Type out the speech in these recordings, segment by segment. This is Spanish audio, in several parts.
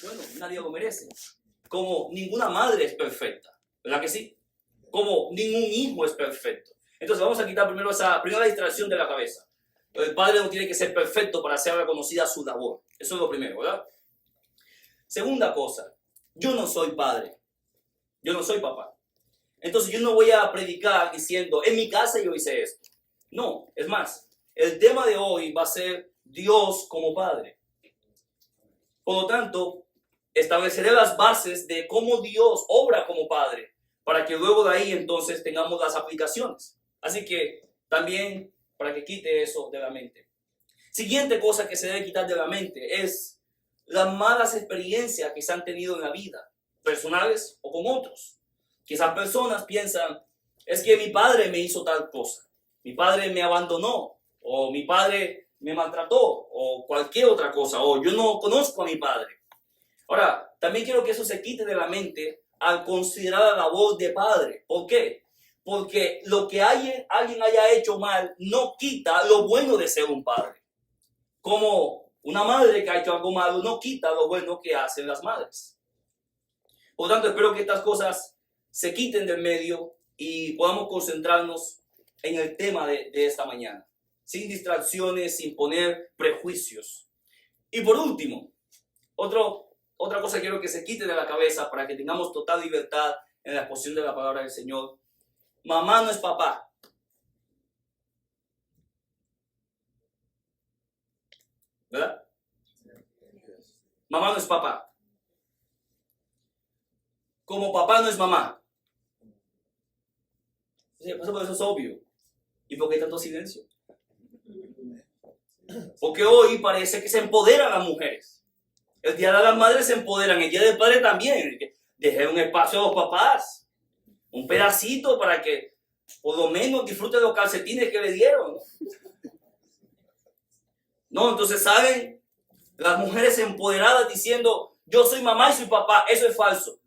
Bueno, nadie lo merece. Como ninguna madre es perfecta, ¿verdad que sí? Como ningún hijo es perfecto. Entonces vamos a quitar primero esa primera distracción de la cabeza. El padre no tiene que ser perfecto para ser reconocida su labor. Eso es lo primero, ¿verdad? Segunda cosa, yo no soy padre. Yo no soy papá. Entonces yo no voy a predicar diciendo, en mi casa yo hice esto. No, es más, el tema de hoy va a ser Dios como padre. Por lo tanto, estableceré las bases de cómo Dios obra como padre, para que luego de ahí entonces tengamos las aplicaciones. Así que también para que quite eso de la mente. Siguiente cosa que se debe quitar de la mente es las malas experiencias que se han tenido en la vida, personales o con otros. Quizás personas piensan, es que mi padre me hizo tal cosa, mi padre me abandonó, o mi padre me maltrató, o cualquier otra cosa, o yo no conozco a mi padre. Ahora, también quiero que eso se quite de la mente al considerar la labor de padre. ¿Por qué? Porque lo que alguien haya hecho mal no quita lo bueno de ser un padre. Como una madre que ha hecho algo malo no quita lo bueno que hacen las madres. Por lo tanto, espero que estas cosas se quiten del medio y podamos concentrarnos en el tema de esta mañana, sin distracciones, sin poner prejuicios. Y por último, otra cosa que quiero que se quite de la cabeza para que tengamos total libertad en la exposición de la palabra del Señor. Mamá no es papá. ¿Verdad? Mamá no es papá. Como papá no es mamá. Eso es obvio. ¿Y por qué tanto silencio? Porque hoy parece que se empoderan las mujeres. El día de las madres se empoderan, el día del padre también. Dejen un espacio a los papás. Un pedacito para que por lo menos disfruten los calcetines que le dieron. No, entonces salen las mujeres empoderadas diciendo, yo soy mamá y soy papá. Eso es falso.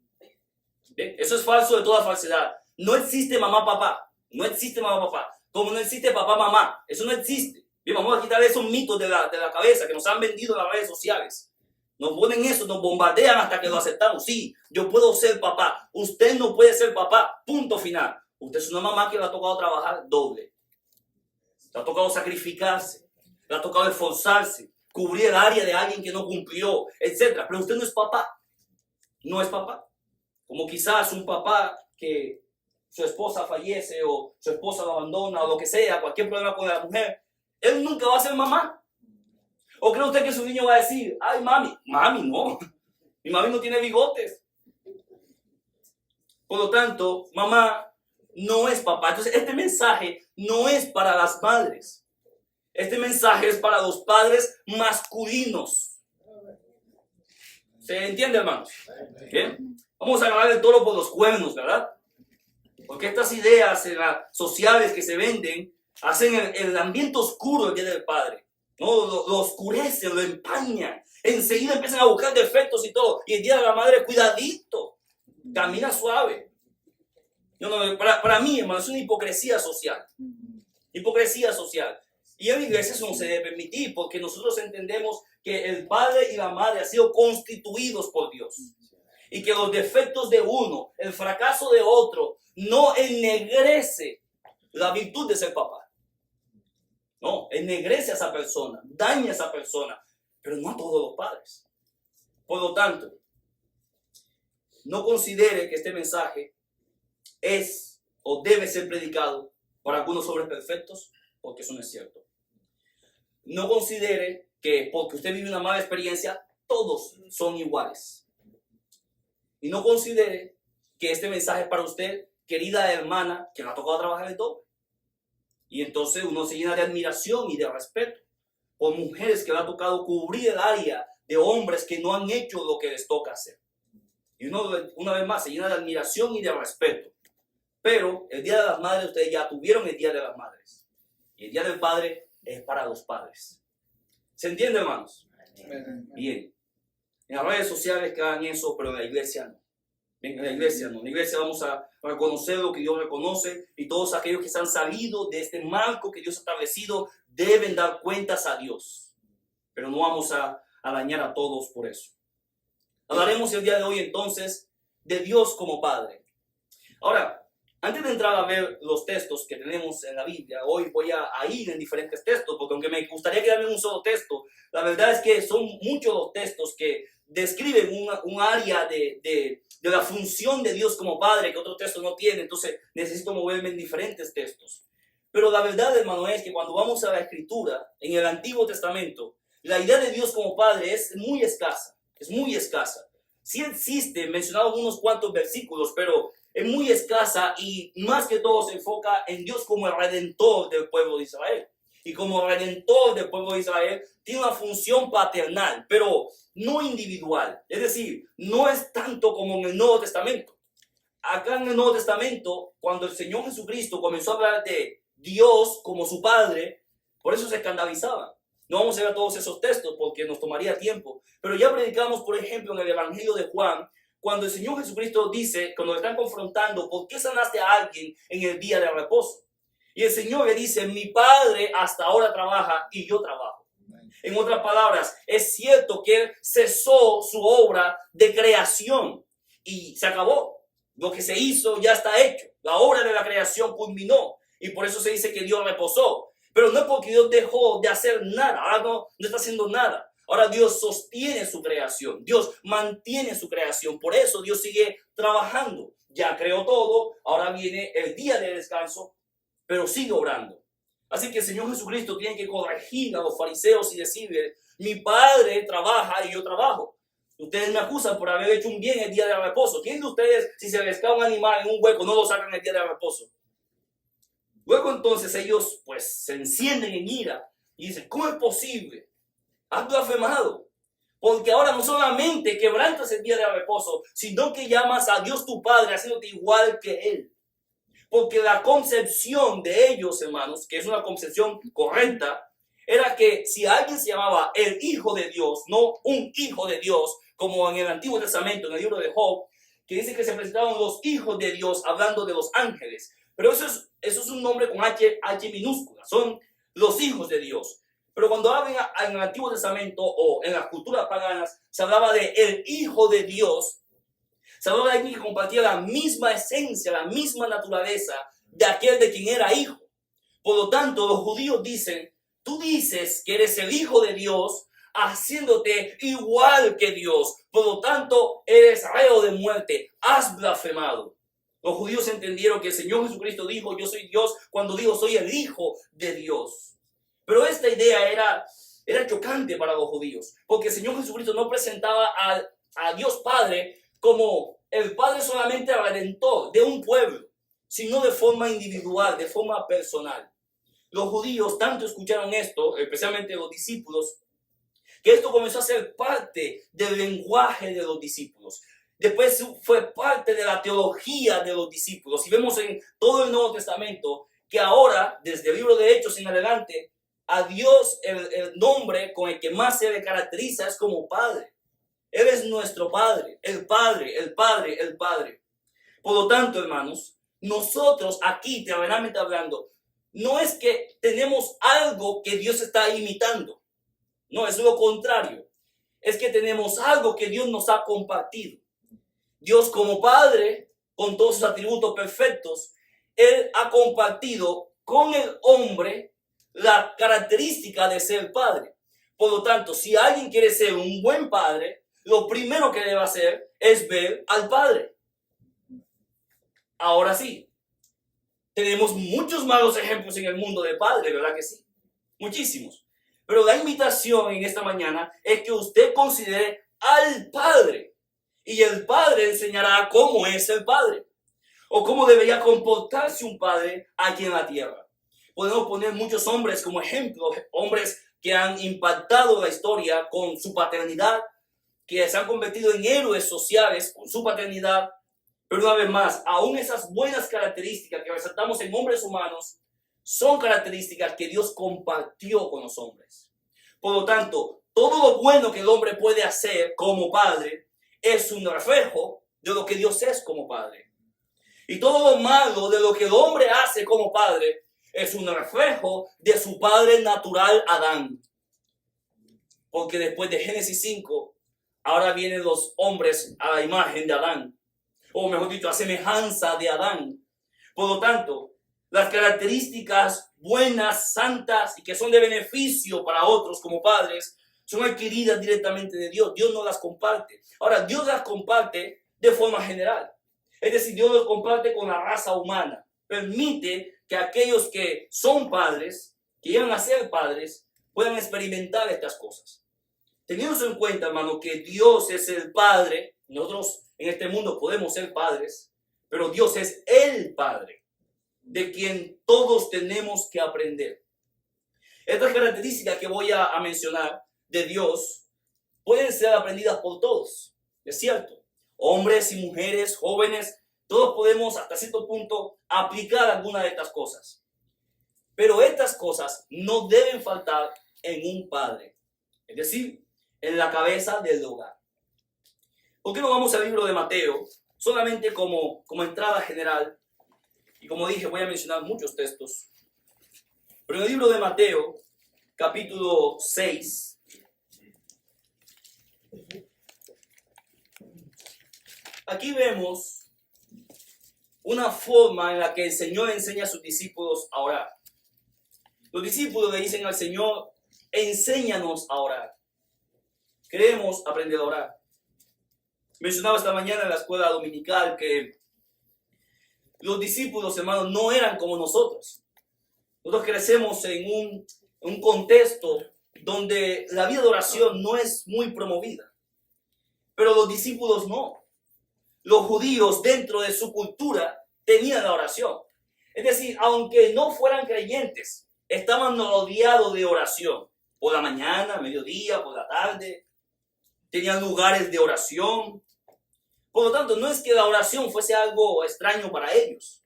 ¿Bien? Eso es falso de toda falsedad. No existe mamá, papá. No existe mamá, papá. Como no existe papá, mamá. Eso no existe. Bien, vamos a quitar esos mitos de la cabeza que nos han vendido en las redes sociales. Nos ponen eso, nos bombardean hasta que lo aceptamos. Sí, yo puedo ser papá. Usted no puede ser papá. Punto final. Usted es una mamá que le ha tocado trabajar doble. Le ha tocado sacrificarse. Le ha tocado esforzarse. Cubrir el área de alguien que no cumplió, etc. Pero usted no es papá. No es papá. Como quizás un papá que su esposa fallece o su esposa lo abandona o lo que sea, cualquier problema con la mujer, él nunca va a ser mamá. ¿O cree usted que su niño va a decir, ay mami? Mami no, mi mami no tiene bigotes. Por lo tanto, mamá no es papá. Entonces este mensaje no es para las madres. Este mensaje es para los padres masculinos. ¿Se entiende, hermanos? ¿Bien? Vamos a agarrar el toro por los cuernos, ¿verdad? Porque estas ideas sociales que se venden hacen el ambiente oscuro el día del padre. ¿No? Lo oscurecen, lo empañan. Enseguida empiezan a buscar defectos y todo. Y el día de la madre, cuidadito. Camina suave. Para mí, hermano, es una hipocresía social. Hipocresía social. Y en la iglesia eso no se debe permitir porque nosotros entendemos que el padre y la madre han sido constituidos por Dios. Y que los defectos de uno, el fracaso de otro, no ennegrece la virtud de ser papá. No, ennegrece a esa persona, daña a esa persona, pero no a todos los padres. Por lo tanto, no considere que este mensaje es o debe ser predicado por algunos hombres perfectos, porque eso no es cierto. No considere que porque usted vive una mala experiencia, todos son iguales. Y no considere que este mensaje es para usted, querida hermana, que le ha tocado trabajar el doble. Y entonces uno se llena de admiración y de respeto por mujeres que le ha tocado cubrir el área de hombres que no han hecho lo que les toca hacer. Y uno, una vez más, se llena de admiración y de respeto. Pero el Día de las Madres, ustedes ya tuvieron el Día de las Madres. Y el Día del Padre es para los padres. ¿Se entiende, hermanos? Bien. En las redes sociales que hagan eso, pero en la iglesia no. En la iglesia no. En la iglesia vamos a reconocer lo que Dios reconoce y todos aquellos que se han salido de este marco que Dios ha establecido deben dar cuentas a Dios. Pero no vamos a dañar a todos por eso. Hablaremos el día de hoy entonces de Dios como Padre. Ahora, antes de entrar a ver los textos que tenemos en la Biblia, hoy voy a ir en diferentes textos, porque aunque me gustaría quedarme en un solo texto, la verdad es que son muchos los textos que describen un área de la función de Dios como Padre que otro texto no tiene, entonces necesito moverme en diferentes textos. Pero la verdad, hermano, es que cuando vamos a la Escritura, en el Antiguo Testamento, la idea de Dios como Padre es muy escasa, es muy escasa. Sí existe, mencionado unos cuantos versículos, pero es muy escasa y más que todo se enfoca en Dios como el redentor del pueblo de Israel. Y como redentor del pueblo de Israel tiene una función paternal, pero no individual. Es decir, no es tanto como en el Nuevo Testamento. Acá en el Nuevo Testamento, cuando el Señor Jesucristo comenzó a hablar de Dios como su Padre, por eso se escandalizaban. No vamos a ver todos esos textos porque nos tomaría tiempo, pero ya predicamos, por ejemplo, en el Evangelio de Juan, cuando el Señor Jesucristo dice, cuando le están confrontando, ¿por qué sanaste a alguien en el día de reposo? Y el Señor le dice, mi Padre hasta ahora trabaja y yo trabajo. En otras palabras, es cierto que Él cesó su obra de creación y se acabó. Lo que se hizo ya está hecho. La obra de la creación culminó y por eso se dice que Dios reposó. Pero no es porque Dios dejó de hacer nada, ahora no está haciendo nada. Ahora Dios sostiene su creación, Dios mantiene su creación, por eso Dios sigue trabajando. Ya creó todo, ahora viene el día de descanso, pero sigue obrando. Así que el Señor Jesucristo tiene que corregir a los fariseos y decirles, mi Padre trabaja y yo trabajo. Ustedes me acusan por haber hecho un bien el día de reposo. ¿Quién de ustedes, si se les cae un animal en un hueco, no lo sacan el día de reposo? Luego entonces ellos pues se encienden en ira y dicen, ¿cómo es posible? Has blasfemado, porque ahora no solamente quebrantas el día de reposo, sino que llamas a Dios tu Padre haciéndote igual que Él. Porque la concepción de ellos, hermanos, que es una concepción correcta, era que si alguien se llamaba el Hijo de Dios, no un Hijo de Dios, como en el Antiguo Testamento, en el libro de Job, que dice que se presentaban los hijos de Dios hablando de los ángeles. Pero eso es un nombre con H minúscula, son los hijos de Dios. Pero cuando hablan en el Antiguo Testamento o en las culturas paganas, se hablaba de el Hijo de Dios. Se hablaba de alguien que compartía la misma esencia, la misma naturaleza de aquel de quien era hijo. Por lo tanto, los judíos dicen, tú dices que eres el Hijo de Dios, haciéndote igual que Dios. Por lo tanto, eres reo de muerte, has blasfemado. Los judíos entendieron que el Señor Jesucristo dijo, yo soy Dios, cuando dijo, soy el Hijo de Dios. Pero esta idea era chocante para los judíos, porque el Señor Jesucristo no presentaba a Dios Padre como el Padre solamente redentor de un pueblo, sino de forma individual, de forma personal. Los judíos tanto escucharon esto, especialmente los discípulos, que esto comenzó a ser parte del lenguaje de los discípulos. Después fue parte de la teología de los discípulos. Y vemos en todo el Nuevo Testamento que ahora, desde el libro de Hechos en adelante, a Dios el nombre con el que más se le caracteriza es como Padre. Él es nuestro Padre, el Padre, el Padre, el Padre. Por lo tanto, hermanos, nosotros aquí, terrenalmente hablando, no es que tenemos algo que Dios está imitando. No, es lo contrario. Es que tenemos algo que Dios nos ha compartido. Dios como Padre, con todos sus atributos perfectos, Él ha compartido con el hombre la característica de ser padre. Por lo tanto, si alguien quiere ser un buen padre, lo primero que debe hacer es ver al Padre. Ahora sí, tenemos muchos malos ejemplos en el mundo de padre, ¿verdad que sí? Muchísimos. Pero la invitación en esta mañana es que usted considere al Padre. Y el Padre enseñará cómo es el Padre. O cómo debería comportarse un padre aquí en la tierra. Podemos poner muchos hombres como ejemplo, hombres que han impactado la historia con su paternidad, que se han convertido en héroes sociales con su paternidad. Pero una vez más, aún esas buenas características que resaltamos en hombres humanos son características que Dios compartió con los hombres. Por lo tanto, todo lo bueno que el hombre puede hacer como padre es un reflejo de lo que Dios es como padre. Y todo lo malo de lo que el hombre hace como padre es un reflejo de su padre natural Adán. Porque después de Génesis 5, ahora vienen los hombres a la imagen de Adán, o mejor dicho, a semejanza de Adán. Por lo tanto, las características buenas, santas y que son de beneficio para otros como padres, son adquiridas directamente de Dios. Dios no las comparte. Ahora, Dios las comparte de forma general. Es decir, Dios las comparte con la raza humana. Permite que aquellos que son padres, que llegan a ser padres, puedan experimentar estas cosas. Teniendo en cuenta, hermano, que Dios es el Padre, nosotros en este mundo podemos ser padres, pero Dios es el Padre, de quien todos tenemos que aprender. Estas características que voy a mencionar de Dios pueden ser aprendidas por todos, es cierto. Hombres y mujeres, jóvenes, todos podemos hasta cierto punto aplicar alguna de estas cosas. Pero estas cosas no deben faltar en un padre, es decir, en la cabeza del hogar. ¿Por qué no vamos al libro de Mateo? Solamente como entrada general, y como dije, voy a mencionar muchos textos. Pero en el libro de Mateo, capítulo 6, aquí vemos una forma en la que el Señor enseña a sus discípulos a orar. Los discípulos le dicen al Señor, enséñanos a orar. Queremos aprender a orar. Mencionaba esta mañana en la escuela dominical que los discípulos, hermanos, no eran como nosotros. Nosotros crecemos en un contexto donde la vida de oración no es muy promovida. Pero los discípulos no. Los judíos dentro de su cultura tenían la oración. Es decir, aunque no fueran creyentes, estaban rodeados de oración. Por la mañana, mediodía, por la tarde. Tenían lugares de oración. Por lo tanto, no es que la oración fuese algo extraño para ellos.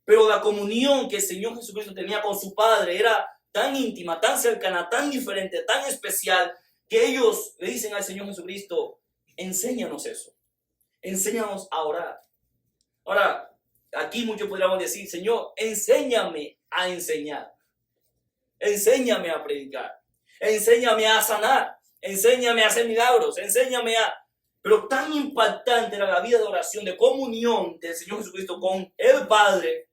Pero la comunión que el Señor Jesucristo tenía con su Padre era tan íntima, tan cercana, tan diferente, tan especial, que ellos le dicen al Señor Jesucristo, enséñanos eso. Enséñanos a orar. Ahora, aquí muchos podríamos decir, Señor, enséñame a enseñar. Enséñame a predicar. Enséñame a sanar. Enséñame a hacer milagros. Enséñame a... Pero tan impactante era la vida de oración, de comunión del Señor Jesucristo con el Padre.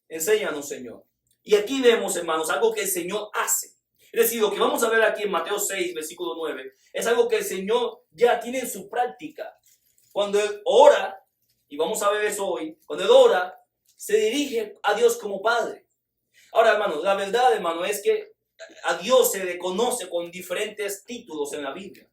Enséñanos, Señor. Y aquí vemos, hermanos, algo que el Señor hace. Es decir, lo que vamos a ver aquí en Mateo 6, versículo 9, es algo que el Señor ya tiene en su práctica. Cuando Él ora, y vamos a ver eso hoy, cuando Él ora, se dirige a Dios como Padre. Ahora, hermanos, la verdad, hermano, es que a Dios se le conoce con diferentes títulos en la Biblia.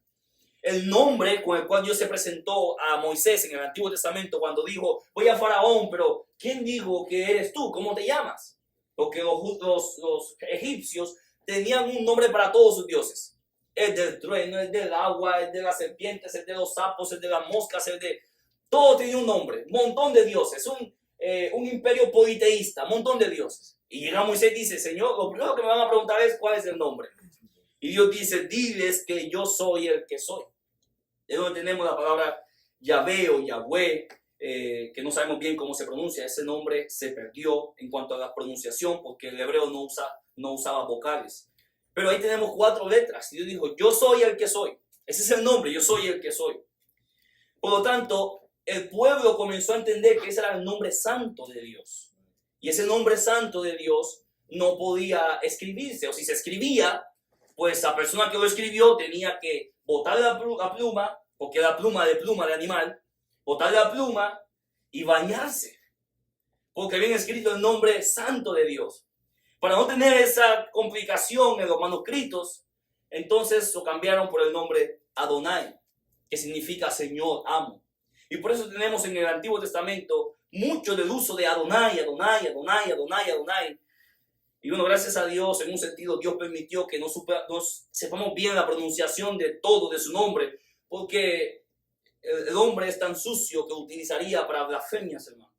El nombre con el cual Dios se presentó a Moisés en el Antiguo Testamento cuando dijo, voy a Faraón, pero ¿quién dijo que eres tú? ¿Cómo te llamas? Porque los egipcios tenían un nombre para todos sus dioses. El del trueno, el del agua, el de las serpientes, el de los sapos, el de las moscas, el de... Todo tenía un nombre, un montón de dioses, un imperio politeísta, un montón de dioses. Y llega Moisés y dice, Señor, lo primero que me van a preguntar es cuál es el nombre. Y Dios dice, diles que yo soy el que soy. Es donde tenemos la palabra Yahvé o Yahweh, que no sabemos bien cómo se pronuncia. Ese nombre se perdió en cuanto a la pronunciación porque el hebreo no usaba vocales. Pero ahí tenemos 4 letras. Y Dios dijo, yo soy el que soy. Ese es el nombre, yo soy el que soy. Por lo tanto, el pueblo comenzó a entender que ese era el nombre santo de Dios. Y ese nombre santo de Dios no podía escribirse. O si se escribía, pues la persona que lo escribió tenía que botar la pluma, porque era pluma de animal, botar la pluma y bañarse. Porque habían escrito el nombre santo de Dios. Para no tener esa complicación en los manuscritos, entonces lo cambiaron por el nombre Adonai, que significa Señor, amo. Y por eso tenemos en el Antiguo Testamento mucho del uso de Adonai, Adonai, Adonai, Adonai, Adonai. Y bueno, gracias a Dios, en un sentido, Dios permitió que nos sepamos bien la pronunciación de todo, de su nombre, porque el hombre es tan sucio que utilizaría para blasfemias, hermano.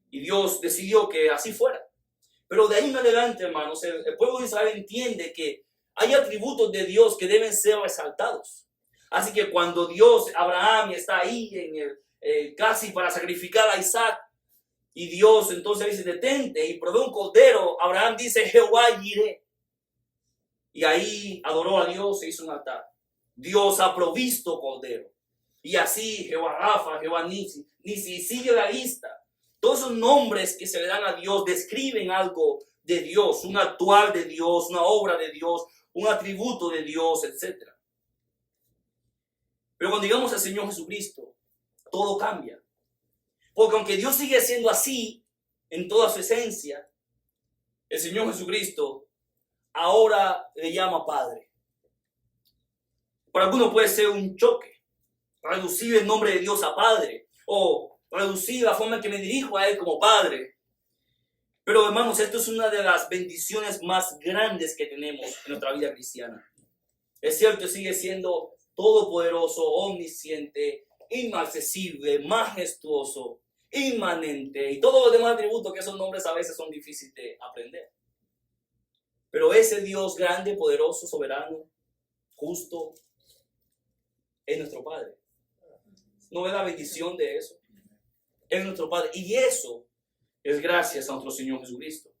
Y Dios decidió que así fuera. Pero de ahí en adelante, hermanos, el pueblo de Israel entiende que hay atributos de Dios que deben ser resaltados. Así que cuando Abraham está ahí casi para sacrificar a Isaac, y Dios entonces dice, detente y provee un cordero, Abraham dice, Jehová iré. Y ahí adoró a Dios e hizo un altar. Dios ha provisto cordero. Y así Jehová Rafa, Jehová Nisi, sigue la lista. Todos esos nombres que se le dan a Dios describen algo de Dios, un actuar de Dios, una obra de Dios, un atributo de Dios, etc. Pero cuando llegamos al Señor Jesucristo, todo cambia. Porque aunque Dios sigue siendo así en toda su esencia, el Señor Jesucristo ahora le llama Padre. Para algunos puede ser un choque reducir el nombre de Dios a Padre o reducir la forma en que me dirijo a Él como Padre. Pero hermanos, esto es una de las bendiciones más grandes que tenemos en nuestra vida cristiana. Es cierto, sigue siendo todopoderoso, omnisciente, inaccesible, majestuoso, inmanente y todos los demás atributos que esos nombres a veces son difíciles de aprender. Pero ese Dios grande, poderoso, soberano, justo, es nuestro Padre. ¿No ve la bendición de eso? Es nuestro Padre. Y eso es gracias a nuestro Señor Jesucristo.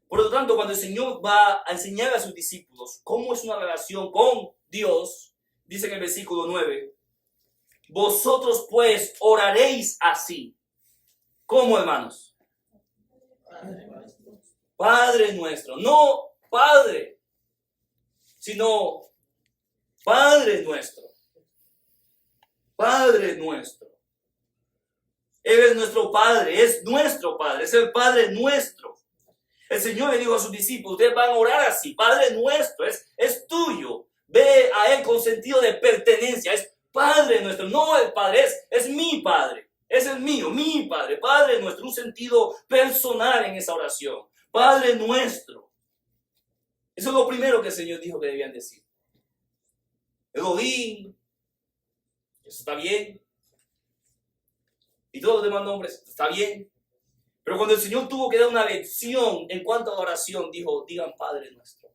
Por lo tanto, cuando el Señor va a enseñar a sus discípulos cómo es una relación con Dios, dice en el versículo 9, vosotros pues oraréis así. ¿Cómo, hermanos? Padre nuestro. No Padre, sino Padre nuestro. Padre nuestro. Él es nuestro Padre, es nuestro Padre, es el Padre nuestro. El Señor le dijo a sus discípulos, ustedes van a orar así, Padre nuestro, es tuyo. Ve a Él con sentido de pertenencia, es Padre nuestro, no el Padre, es mi Padre, es el mío, mi Padre, Padre nuestro, un sentido personal en esa oración. Padre nuestro. Eso es lo primero que el Señor dijo que debían decir. Elohim, eso está bien. Y todos los demás nombres, está bien. Pero cuando el Señor tuvo que dar una lección en cuanto a la oración, dijo, digan Padre nuestro,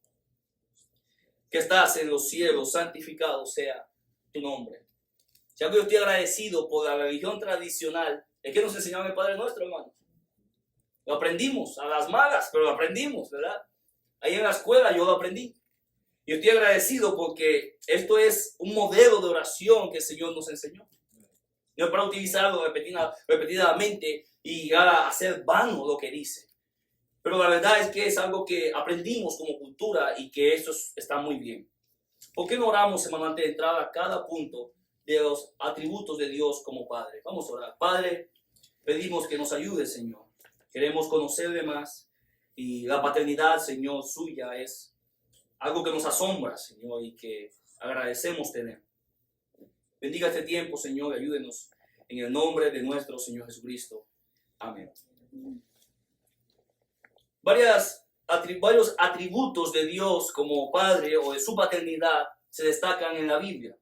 que estás en los cielos, santificado sea tu nombre. Si algo yo estoy agradecido por la religión tradicional, es que nos enseñaban el Padre nuestro, hermano. Lo aprendimos a las malas, pero lo aprendimos, ¿verdad? Ahí en la escuela yo lo aprendí. Y estoy agradecido porque esto es un modelo de oración que el Señor nos enseñó. No es para utilizarlo repetidamente y llegar a hacer vano lo que dice. Pero la verdad es que es algo que aprendimos como cultura y que eso está muy bien. ¿Por qué no oramos, hermano, antes de entrar a cada punto de los atributos de Dios como Padre? Vamos a orar. Padre, pedimos que nos ayude, Señor. Queremos conocerle más y la paternidad, Señor, suya es algo que nos asombra, Señor, y que agradecemos tener. Bendiga este tiempo, Señor, y ayúdenos en el nombre de nuestro Señor Jesucristo. Amén. Varios atributos de Dios como Padre o de su paternidad se destacan en la Biblia.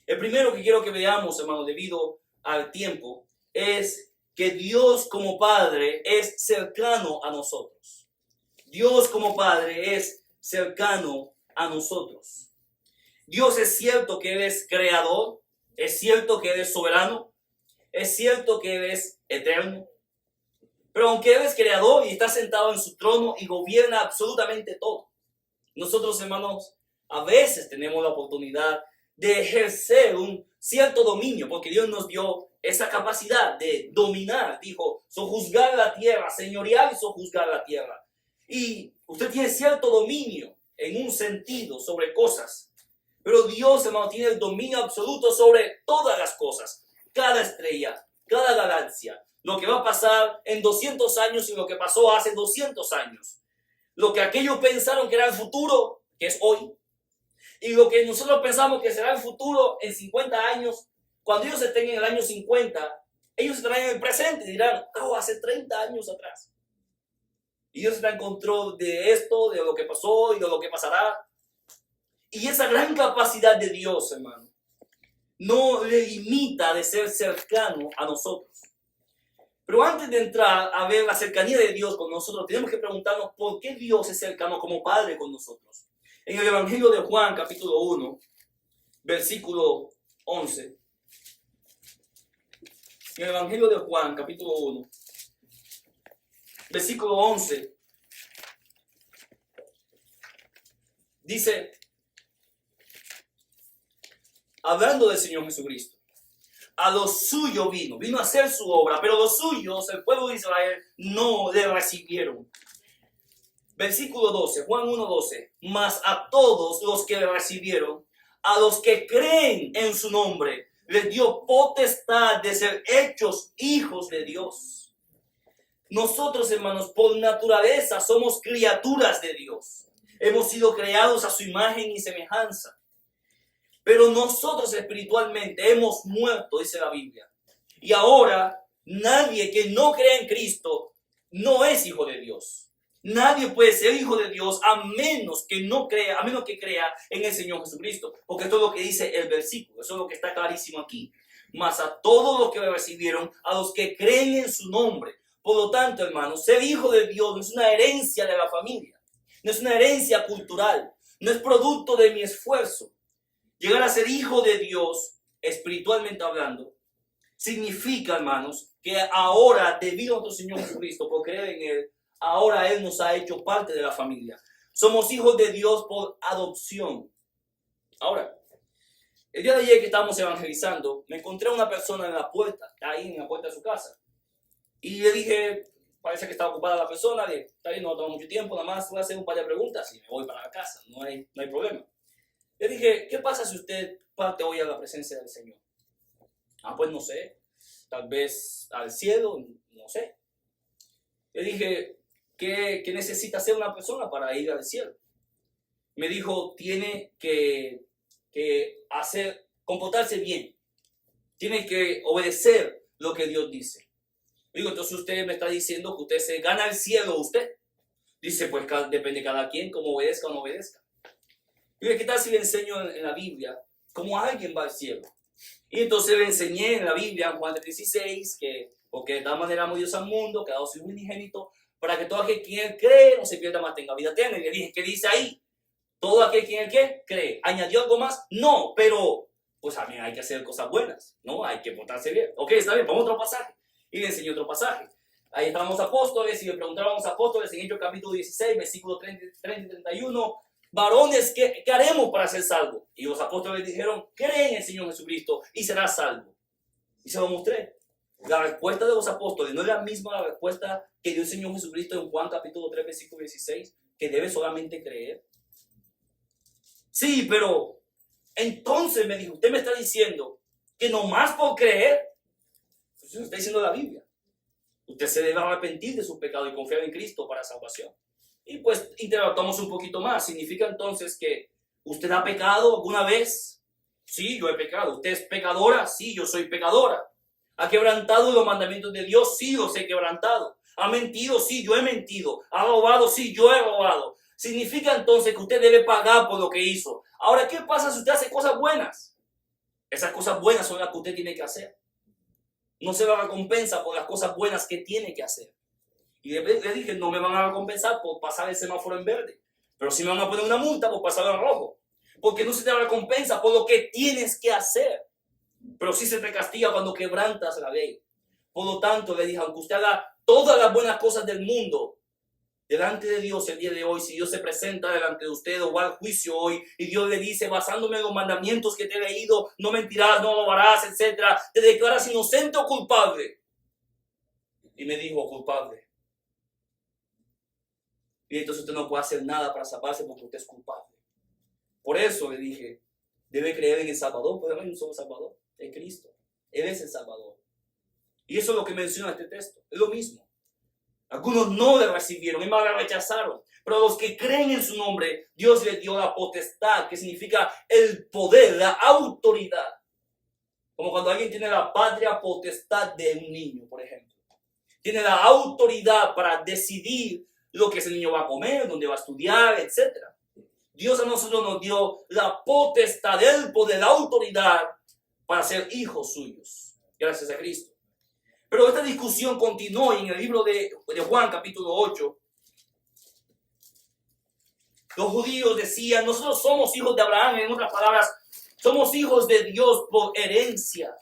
El primero que quiero que veamos, hermano, debido al tiempo, es que Dios como Padre es cercano a nosotros. Dios como Padre es cercano a nosotros. Dios es cierto que Él es creador, es cierto que Él es soberano, es cierto que Él es eterno. Pero aunque Él es creador y está sentado en su trono y gobierna absolutamente todo, nosotros, hermanos, a veces tenemos la oportunidad de ejercer un cierto dominio, porque Dios nos dio esa capacidad de dominar, dijo, sojuzgar la tierra, señorear y sojuzgar la tierra. Y usted tiene cierto dominio en un sentido sobre cosas, pero Dios, hermano, tiene el dominio absoluto sobre todas las cosas, cada estrella, cada galaxia, lo que va a pasar en 200 años y lo que pasó hace 200 años. Lo que aquellos pensaron que era el futuro, que es hoy, y lo que nosotros pensamos que será el futuro en 50 años, cuando ellos estén en el año 50, ellos estarán en el presente y dirán, hace 30 años atrás. Y Dios está en control de esto, de lo que pasó y de lo que pasará. Y esa gran capacidad de Dios, hermano, no le limita de ser cercano a nosotros. Pero antes de entrar a ver la cercanía de Dios con nosotros, tenemos que preguntarnos por qué Dios es cercano como Padre con nosotros. En el Evangelio de Juan, capítulo 1, versículo 11. En el Evangelio de Juan, capítulo 1, versículo 11, dice, hablando del Señor Jesucristo. A los suyos vino a hacer su obra, pero los suyos, el pueblo de Israel, no le recibieron. Versículo 12, Juan 1:12. Mas a todos los que le recibieron, a los que creen en su nombre, les dio potestad de ser hechos hijos de Dios. Nosotros, hermanos, por naturaleza somos criaturas de Dios. Hemos sido creados a su imagen y semejanza. Pero nosotros espiritualmente hemos muerto, dice la Biblia. Y ahora nadie que no cree en Cristo no es hijo de Dios. Nadie puede ser hijo de Dios a menos que crea en el Señor Jesucristo. Porque esto es lo que dice el versículo. Eso es lo que está clarísimo aquí. Mas a todos los que le recibieron, a los que creen en su nombre. Por lo tanto, hermanos, ser hijo de Dios no es una herencia de la familia. No es una herencia cultural. No es producto de mi esfuerzo. Llegar a ser hijo de Dios, espiritualmente hablando, significa, hermanos, que ahora, debido a nuestro Señor Jesucristo, por creer en Él, ahora Él nos ha hecho parte de la familia. Somos hijos de Dios por adopción. Ahora, el día de ayer que estábamos evangelizando, me encontré a una persona en la puerta, ahí en la puerta de su casa. Y le dije, parece que estaba ocupada la persona, le dije, está bien, no va a tomar mucho tiempo, nada más voy a hacer un par de preguntas y me voy para la casa, no hay problema. Le dije, ¿qué pasa si usted parte hoy a la presencia del Señor? Pues no sé, tal vez al cielo, no sé. Le dije, ¿qué necesita hacer una persona para ir al cielo? Me dijo, tiene que comportarse bien, tiene que obedecer lo que Dios dice. Digo, entonces usted me está diciendo que usted se gana el cielo, usted. Dice, pues depende de cada quien, cómo obedezca o no obedezca. Digo, ¿qué tal si le enseño en la Biblia cómo alguien va al cielo? Y entonces le enseñé en la Biblia, en Juan 3:16, que porque de tal manera amó Dios al mundo, que ha dado su unigénito, para que todo aquel quien cree no se pierda, más tenga vida eterna. Y le dije, ¿qué dice ahí? Todo aquel quien cree. ¿Añadió algo más? No, pero pues también hay que hacer cosas buenas, ¿no? Hay que portarse bien. Ok, está bien, vamos a otro pasaje. Y le enseñé otro pasaje. Ahí estábamos apóstoles y le preguntábamos a los apóstoles en Hechos capítulo 16, versículos 30 y 31, varones, ¿qué haremos para ser salvos? Y los apóstoles dijeron, cree en el Señor Jesucristo y serás salvo. Y se lo mostré. La respuesta de los apóstoles no es la misma la respuesta que dio el Señor Jesucristo en Juan capítulo 3, versículo 16, que debe solamente creer. Sí, pero entonces me dijo, usted me está diciendo que nomás por creer, eso está diciendo la Biblia. Usted se debe arrepentir de sus pecados y confiar en Cristo para salvación. Y pues interactuamos un poquito más. ¿Significa entonces que usted ha pecado alguna vez? Sí, yo he pecado. ¿Usted es pecadora? Sí, yo soy pecadora. ¿Ha quebrantado los mandamientos de Dios? Sí, los he quebrantado. ¿Ha mentido? Sí, yo he mentido. ¿Ha robado? Sí, yo he robado. ¿Significa entonces que usted debe pagar por lo que hizo? Ahora, ¿qué pasa si usted hace cosas buenas? Esas cosas buenas son las que usted tiene que hacer. No se va a recompensar por las cosas buenas que tiene que hacer. Y le dije, no me van a recompensar por pasar el semáforo en verde, pero sí me van a poner una multa por pasar en rojo. Porque no se te recompensa por lo que tienes que hacer, pero sí se te castiga cuando quebrantas la ley. Por lo tanto, le dije, aunque usted haga todas las buenas cosas del mundo, delante de Dios el día de hoy, si Dios se presenta delante de usted o va al juicio hoy y Dios le dice, basándome en los mandamientos que te he leído, no mentirás, no robarás, etc., te declaras inocente o culpable. Y me dijo, culpable. Y entonces usted no puede hacer nada para salvarse porque usted es culpable. Por eso le dije, debe creer en el Salvador, porque no hay un solo Salvador, en Cristo. Él es el Salvador. Y eso es lo que menciona este texto, es lo mismo. Algunos no le recibieron, y más le rechazaron. Pero a los que creen en su nombre, Dios les dio la potestad, que significa el poder, la autoridad. Como cuando alguien tiene la patria potestad de un niño, por ejemplo. Tiene la autoridad para decidir lo que ese niño va a comer, dónde va a estudiar, etc. Dios a nosotros nos dio la potestad, el poder, la autoridad para ser hijos suyos. Gracias a Cristo. Pero esta discusión continuó en el libro de Juan, capítulo 8. Los judíos decían, nosotros somos hijos de Abraham, en otras palabras, somos hijos de Dios por herencia.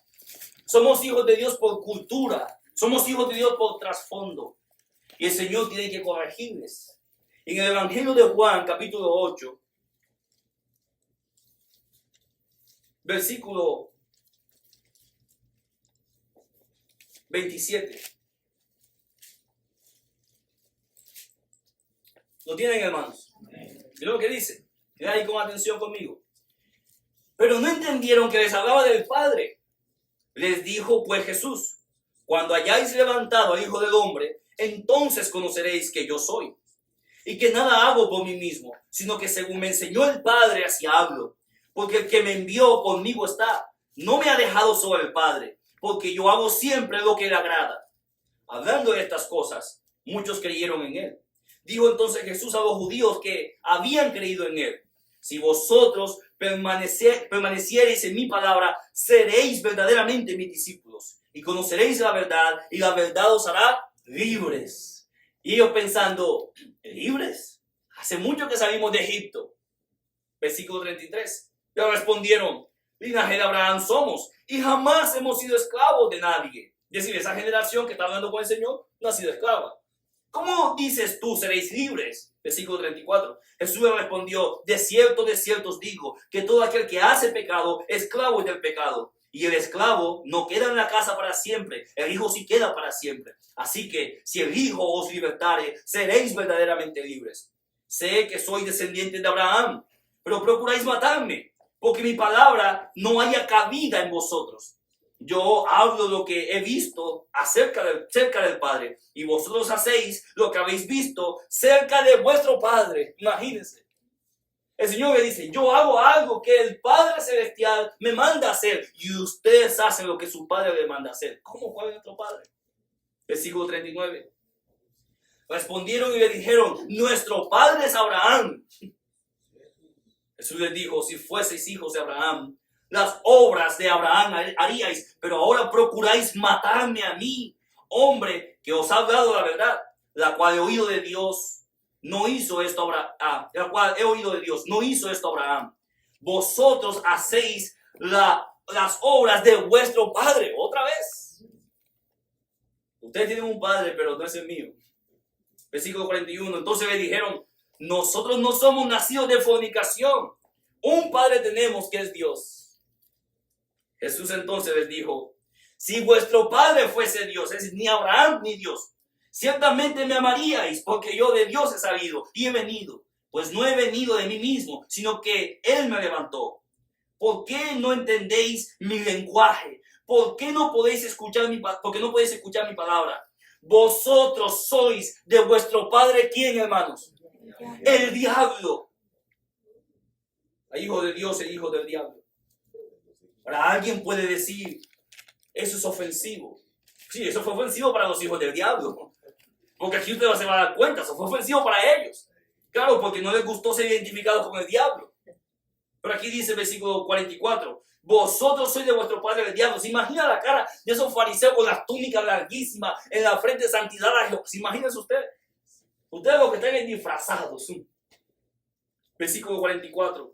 Somos hijos de Dios por cultura. Somos hijos de Dios por trasfondo. Y el Señor tiene que corregirles. En el Evangelio de Juan, capítulo 8, versículo 27. ¿Lo tienen, hermanos? Mira lo que dice. Mira ahí con atención conmigo. Pero no entendieron que les hablaba del Padre. Les dijo pues Jesús: cuando hayáis levantado al Hijo del Hombre, entonces conoceréis que yo soy. Y que nada hago por mí mismo, sino que según me enseñó el Padre, así hablo. Porque el que me envió conmigo está. No me ha dejado solo el Padre, porque yo hago siempre lo que le agrada. Hablando de estas cosas, muchos creyeron en él. Dijo entonces Jesús a los judíos que habían creído en él: si vosotros permaneciereis en mi palabra, seréis verdaderamente mis discípulos, y conoceréis la verdad, y la verdad os hará libres. Y ellos pensando: ¿libres? Hace mucho que salimos de Egipto. Versículo 33. Pero respondieron: linaje de Abraham somos, y jamás hemos sido esclavos de nadie. Es decir, esa generación que está hablando con el Señor no ha sido esclava. ¿Cómo dices tú seréis libres? Versículo 34. Jesús le respondió: de cierto os digo, que todo aquel que hace pecado, esclavo es del pecado. Y el esclavo no queda en la casa para siempre, el Hijo sí queda para siempre. Así que si el Hijo os libertare, seréis verdaderamente libres. Sé que sois descendientes de Abraham, pero procuráis matarme, porque mi palabra no haya cabida en vosotros. Yo hablo lo que he visto cerca del Padre, y vosotros hacéis lo que habéis visto cerca de vuestro Padre. Imagínense. El Señor le dice: yo hago algo que el Padre Celestial me manda hacer, y ustedes hacen lo que su Padre le manda hacer. ¿Cómo? ¿Cuál es nuestro Padre? Versículo 39. Respondieron y le dijeron: nuestro Padre es Abraham. Jesús les dijo: si fueseis hijos de Abraham, las obras de Abraham haríais, pero ahora procuráis matarme a mí, hombre que os ha hablado la verdad, la cual he oído de Dios. No hizo esto Abraham. Vosotros hacéis las obras de vuestro padre. Otra vez. Ustedes tienen un padre, pero no es el mío. Versículo 41. Entonces le dijeron: nosotros no somos nacidos de fornicación. Un padre tenemos, que es Dios. Jesús entonces les dijo: si vuestro padre fuese Dios, es decir, ni Abraham ni Dios, ciertamente me amaríais, porque yo de Dios he salido y he venido. Pues no he venido de mí mismo, sino que Él me levantó. ¿Por qué no entendéis mi lenguaje? ¿Por qué no podéis escuchar mi palabra? Vosotros sois de vuestro padre, ¿quién, hermanos? El diablo. Hay hijo de Dios e hijo del diablo. Ahora alguien puede decir: eso es ofensivo. Sí, eso fue ofensivo para los hijos del diablo. Porque aquí usted se va a dar cuenta, eso fue ofensivo para ellos. Claro, porque no les gustó ser identificados con el diablo. Pero aquí dice el versículo 44: vosotros sois de vuestro padre el diablo. ¿Se imagina la cara de esos fariseos con las túnicas larguísimas en la frente de santidad a Jehová? ¿Se imagina usted? Ustedes los que están disfrazados. Versículo 44.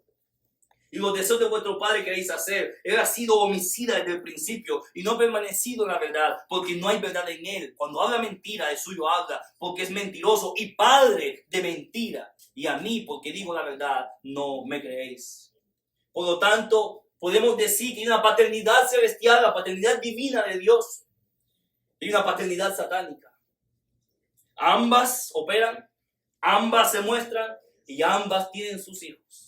Y los deseos de vuestro padre queréis hacer. Él ha sido homicida desde el principio y no ha permanecido en la verdad, porque no hay verdad en él. Cuando habla mentira, de suyo habla, porque es mentiroso y padre de mentira. Y a mí, porque digo la verdad, no me creéis. Por lo tanto, podemos decir que hay una paternidad celestial, la paternidad divina de Dios, y una paternidad satánica. Ambas operan, ambas se muestran y ambas tienen sus hijos.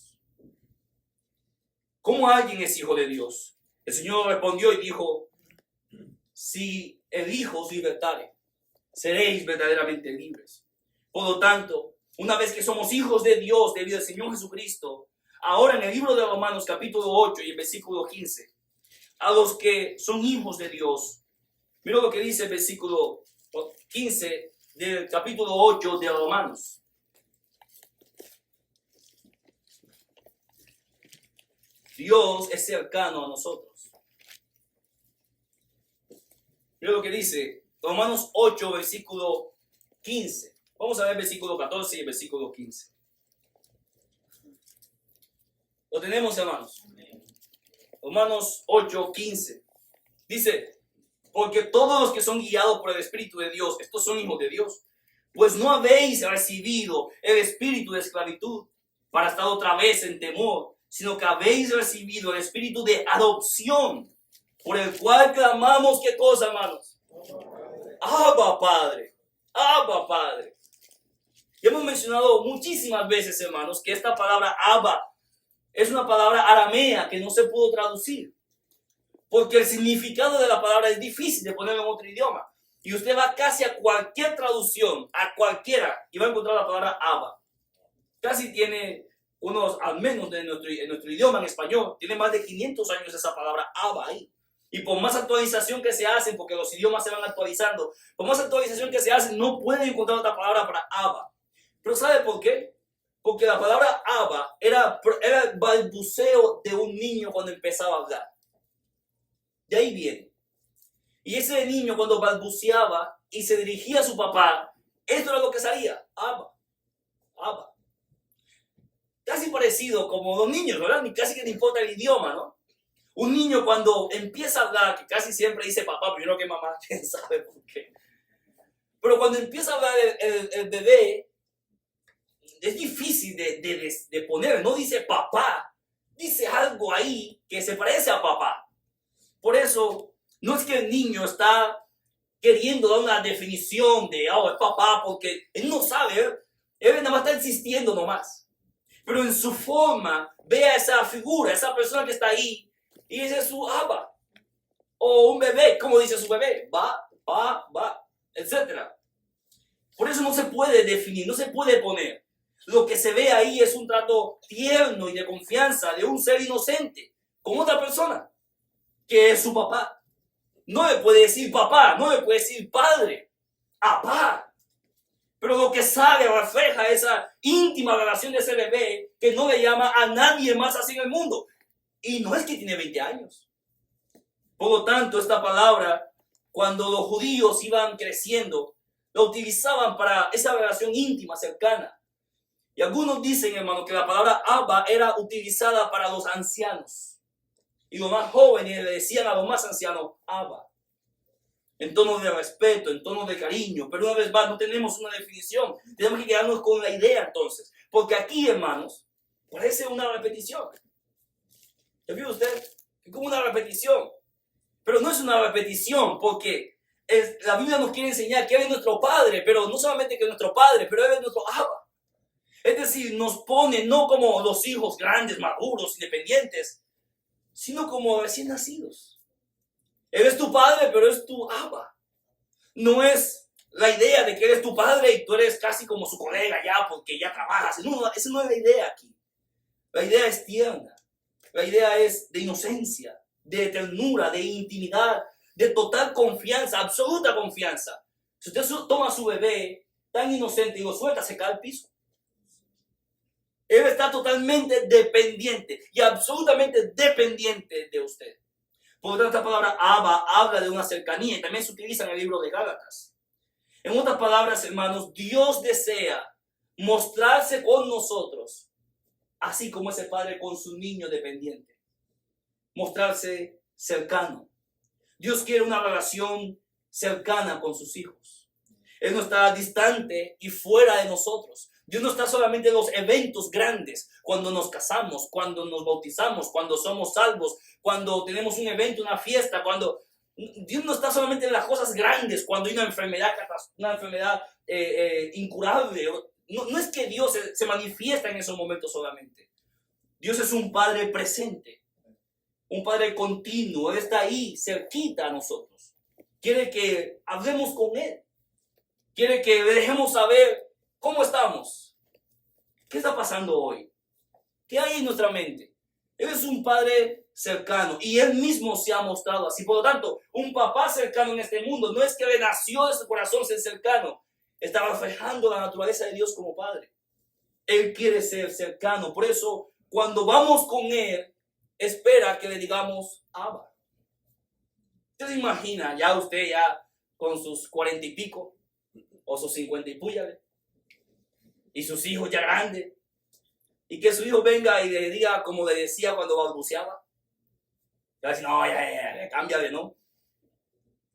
¿Cómo alguien es hijo de Dios? El Señor respondió y dijo: si el Hijo os libertare, seréis verdaderamente libres. Por lo tanto, una vez que somos hijos de Dios debido al Señor Jesucristo, ahora en el libro de Romanos capítulo 8 y el versículo 15, a los que son hijos de Dios, mira lo que dice el versículo 15 del capítulo 8 de Romanos. Dios es cercano a nosotros. Mira lo que dice Romanos 8, versículo 15. Vamos a ver el versículo 14 y el versículo 15. ¿Lo tenemos, hermanos? Romanos 8, 15. Dice: porque todos los que son guiados por el Espíritu de Dios, estos son hijos de Dios. Pues no habéis recibido el espíritu de esclavitud para estar otra vez en temor, sino que habéis recibido el espíritu de adopción, por el cual clamamos, ¿qué cosa, hermanos? Abba, Padre. Abba, Padre. Y hemos mencionado muchísimas veces, hermanos, que esta palabra Abba es una palabra aramea que no se pudo traducir, porque el significado de la palabra es difícil de ponerlo en otro idioma. Y usted va casi a cualquier traducción, a cualquiera, y va a encontrar la palabra Abba. Casi tiene unos, al menos en nuestro idioma, en español, tiene más de 500 años esa palabra Abba ahí. Y por más actualización que se hace, porque los idiomas se van actualizando, por más actualización que se hace, no pueden encontrar otra palabra para Abba. Pero ¿sabe por qué? Porque la palabra Abba era el balbuceo de un niño cuando empezaba a hablar. De ahí viene. Y ese niño cuando balbuceaba y se dirigía a su papá, esto era lo que salía. Abba, Abba. Casi parecido como los niños, ¿verdad? Ni casi que no importa el idioma, ¿no? Un niño cuando empieza a hablar, que casi siempre dice papá, primero que mamá, quién sabe por qué. Pero cuando empieza a hablar el bebé, es difícil de poner, no dice papá, dice algo ahí que se parece a papá. Por eso, no es que el niño está queriendo dar una definición de, es papá, porque él no sabe, él nada más está insistiendo nomás. Pero en su forma, ve a esa figura, esa persona que está ahí, y ese es su Abba. O un bebé, como dice su bebé, va, etc. Por eso no se puede definir, no se puede poner. Lo que se ve ahí es un trato tierno y de confianza de un ser inocente con otra persona, que es su papá. No le puede decir papá, no le puede decir padre, apá. Pero lo que sale refleja esa íntima relación de ese bebé que no le llama a nadie más así en el mundo. Y no es que tiene 20 años. Por lo tanto, esta palabra, cuando los judíos iban creciendo, la utilizaban para esa relación íntima, cercana. Y algunos dicen, hermano, que la palabra Abba era utilizada para los ancianos. Y los más jóvenes le decían a los más ancianos, Abba. En tono de respeto, en tono de cariño. Pero una vez más, no tenemos una definición. Tenemos que quedarnos con la idea entonces. Porque aquí, hermanos, parece una repetición. ¿Ya vio usted? Es como una repetición. Pero no es una repetición porque la Biblia nos quiere enseñar que Él es nuestro Padre. Pero no solamente que es nuestro Padre, pero Él es nuestro Abba. Es decir, nos pone no como los hijos grandes, maduros, independientes, sino como recién nacidos. Él es tu padre, pero es tu Abba. No es la idea de que Él es tu padre y tú eres casi como su colega ya porque ya trabajas. No, esa no es la idea aquí. La idea es tierna. La idea es de inocencia, de ternura, de intimidad, de total confianza, absoluta confianza. Si usted toma a su bebé tan inocente y lo suelta, se cae al piso. Él está totalmente dependiente y absolutamente dependiente de usted. Por lo tanto, esta palabra Abba habla de una cercanía y también se utiliza en el libro de Gálatas. En otras palabras, hermanos, Dios desea mostrarse con nosotros, así como ese padre con su niño dependiente. Mostrarse cercano. Dios quiere una relación cercana con sus hijos. Él no está distante y fuera de nosotros. Dios no está solamente en los eventos grandes, cuando nos casamos, cuando nos bautizamos, cuando somos salvos, cuando tenemos un evento, una fiesta, cuando Dios no está solamente en las cosas grandes, cuando hay una enfermedad incurable. No es que Dios se manifiesta en esos momentos solamente. Dios es un Padre presente, un Padre continuo. Él está ahí, cerquita a nosotros. Quiere que hablemos con Él. Quiere que le dejemos saber cómo estamos. ¿Qué está pasando hoy? ¿Qué hay en nuestra mente? Él es un Padre cercano y Él mismo se ha mostrado así. Por lo tanto, un papá cercano en este mundo no es que le nació de su corazón ser cercano. Está reflejando la naturaleza de Dios como Padre. Él quiere ser cercano. Por eso, cuando vamos con Él, espera que le digamos Abba. ¿Usted se imagina ya usted ya con sus 40 y pico o sus 50 y púyale y sus hijos ya grandes y que su hijo venga y le diga como le decía cuando balbuceaba? Y va a decir, no, ya, cámbiale, ¿no?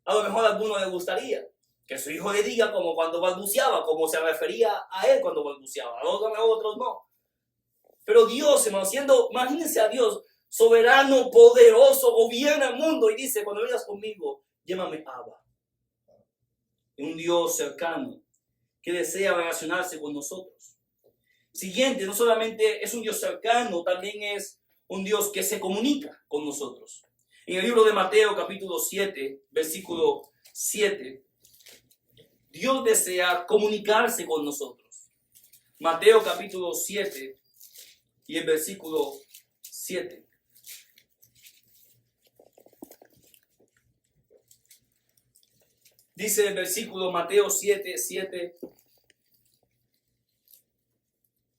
A lo mejor a alguno le gustaría que su hijo le diga como cuando balbuceaba, como se refería a él cuando balbuceaba. A lo mejor otros no. Pero Dios, hermano, imagínense a Dios, soberano, poderoso, gobierna el mundo y dice, cuando vengas conmigo, llámame Abba. Un Dios cercano que desea relacionarse con nosotros. Siguiente, no solamente es un Dios cercano, también es un Dios que se comunica con nosotros. En el libro de Mateo, capítulo 7, versículo 7, Dios desea comunicarse con nosotros. Mateo, capítulo 7, y el versículo 7. Dice el versículo Mateo 7, 7.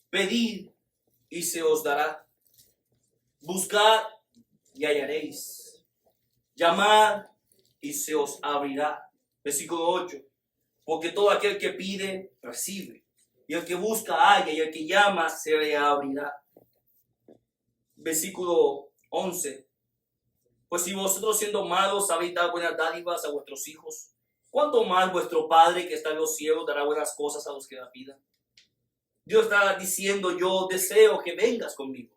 Pedid y se os dará. Buscad y hallaréis. Llamad y se os abrirá. Versículo 8. Porque todo aquel que pide, recibe. Y el que busca, halla. Y el que llama, se le abrirá. Versículo 11. Pues si vosotros siendo malos sabéis dar buenas dádivas a vuestros hijos, ¿cuánto más vuestro Padre que está en los cielos dará buenas cosas a los que la pidan? Dios está diciendo, yo deseo que vengas conmigo.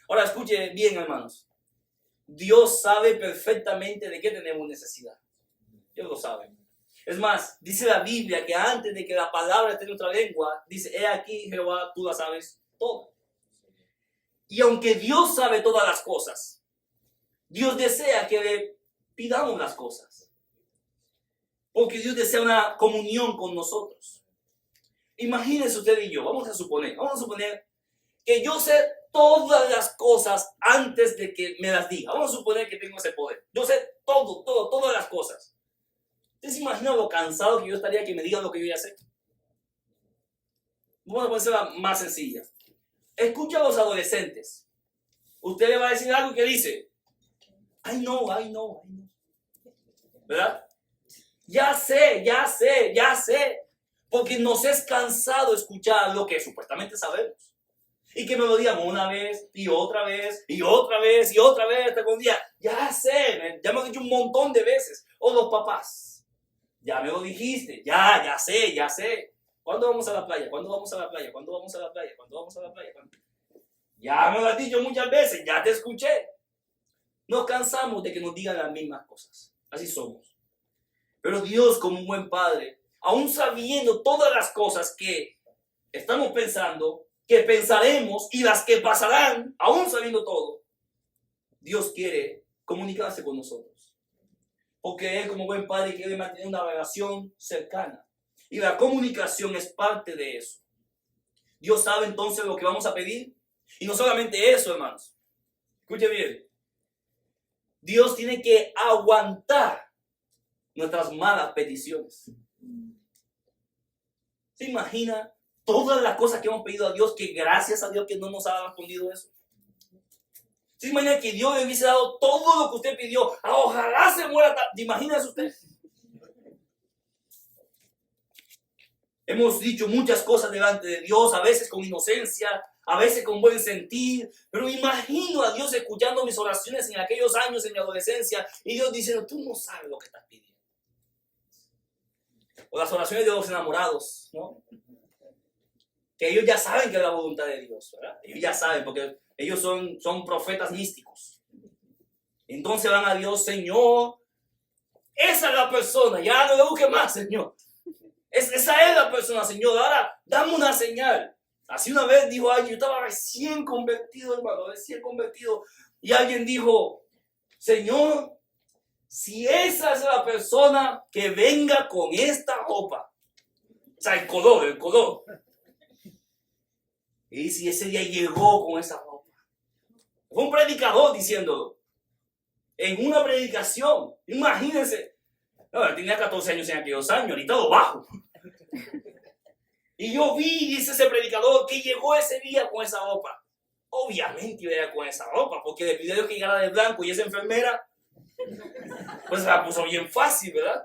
Ahora escuche bien, hermanos. Dios sabe perfectamente de qué tenemos necesidad. Dios lo sabe. Es más, dice la Biblia que antes de que la palabra esté en nuestra lengua, dice, he aquí, Jehová, tú la sabes toda. Y aunque Dios sabe todas las cosas, Dios desea que le pidamos las cosas. Porque Dios desea una comunión con nosotros. Imagínense usted y yo, vamos a suponer que yo sé todas las cosas antes de que me las diga. Vamos a suponer que tengo ese poder. Yo sé todas las cosas. ¿Usted se imagina lo cansado que yo estaría que me digan lo que yo ya sé? Vamos a ponérsela más sencilla. Escucha a los adolescentes. Usted le va a decir algo que dice, ay no. ¿Verdad? Ya sé. Porque nos es cansado escuchar lo que supuestamente sabemos. Y que me lo digan una vez, y otra vez, y otra vez, y otra vez, hasta que un día, ya sé, ya me lo he dicho un montón de veces. O los papás, ya me lo dijiste, ya sé. ¿Cuándo vamos a la playa? Ya me lo has dicho muchas veces, ya te escuché. Nos cansamos de que nos digan las mismas cosas. Así somos. Pero Dios, como un buen padre, aún sabiendo todas las cosas que estamos pensando, que pensaremos y las que pasarán, aún sabiendo todo, Dios quiere comunicarse con nosotros. Porque Él, como buen padre, quiere mantener una relación cercana. Y la comunicación es parte de eso. Dios sabe entonces lo que vamos a pedir. Y no solamente eso, hermanos. Escuche bien. Dios tiene que aguantar nuestras malas peticiones. ¿Se imagina todas las cosas que hemos pedido a Dios, que gracias a Dios que no nos ha respondido eso? ¿Se imagina que Dios le hubiese dado todo lo que usted pidió? Ojalá se muera. Imagínese usted. Hemos dicho muchas cosas delante de Dios, a veces con inocencia, a veces con buen sentir, pero imagino a Dios escuchando mis oraciones en aquellos años en mi adolescencia y Dios diciendo, tú no sabes lo que estás pidiendo. O las oraciones de los enamorados, ¿no? Que ellos ya saben que es la voluntad de Dios, ¿verdad? Ellos ya saben, porque ellos son profetas místicos. Entonces van a Dios, Señor, esa es la persona, ya no le busque más, Señor. Esa es la persona, Señor, ahora dame una señal. Así una vez dijo alguien, yo estaba recién convertido, hermano, y alguien dijo, Señor, si esa es la persona, que venga con esta ropa. O sea, el color. Y si ese día llegó con esa ropa. Fue un predicador diciéndolo. En una predicación. Imagínense. No, tenía 14 años en aquellos años, ahorita lo bajo. Y yo vi, dice ese predicador, que llegó ese día con esa ropa. Obviamente iba a ir con esa ropa, porque le pidió a Dios que llegara de blanco y esa enfermera, pues se la puso bien fácil, ¿verdad?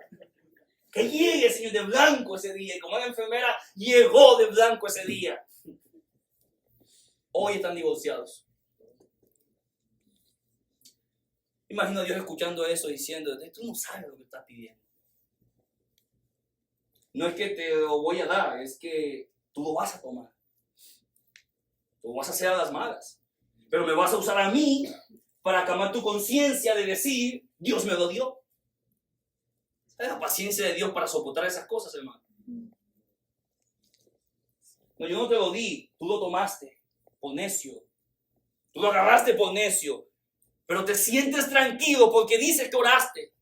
Que llegue el Señor de blanco ese día. Y como la enfermera llegó de blanco ese día. Hoy están divorciados. Imagino a Dios escuchando eso diciendo, tú no sabes lo que estás pidiendo. No es que te lo voy a dar, es que tú lo vas a tomar. Tú vas a hacer a las malas. Pero me vas a usar a mí para calmar tu conciencia de decir, Dios me lo dio. Es la paciencia de Dios para soportar esas cosas, hermano. No, yo no te lo di, tú lo tomaste por necio. Tú lo agarraste por necio. Pero te sientes tranquilo porque dices que oraste.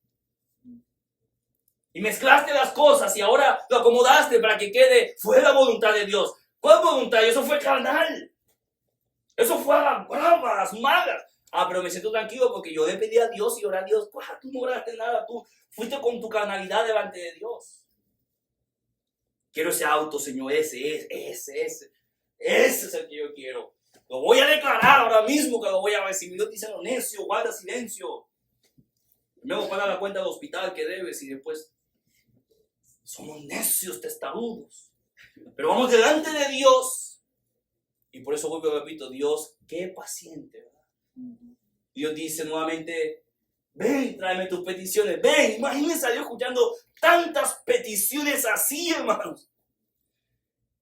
Y mezclaste las cosas y ahora lo acomodaste para que quede fuera la voluntad de Dios. ¿Cuál voluntad? Eso fue carnal. Eso fue a las bravas, a las malas. Pero me siento tranquilo porque yo le pedí a Dios y oré a Dios. Tú no oraste nada, tú fuiste con tu carnalidad delante de Dios. Quiero ese auto, Señor, ese es el que yo quiero. Lo voy a declarar ahora mismo que lo voy a recibir. Dios dice, no, necio, guarda silencio. Luego paga la cuenta del hospital que debes y después somos necios, testarudos. Pero vamos delante de Dios. Y por eso vuelvo y repito, Dios, qué paciente, ¿verdad? Dios dice nuevamente, ven, tráeme tus peticiones. Ven, imagínense a Dios escuchando tantas peticiones así, hermanos.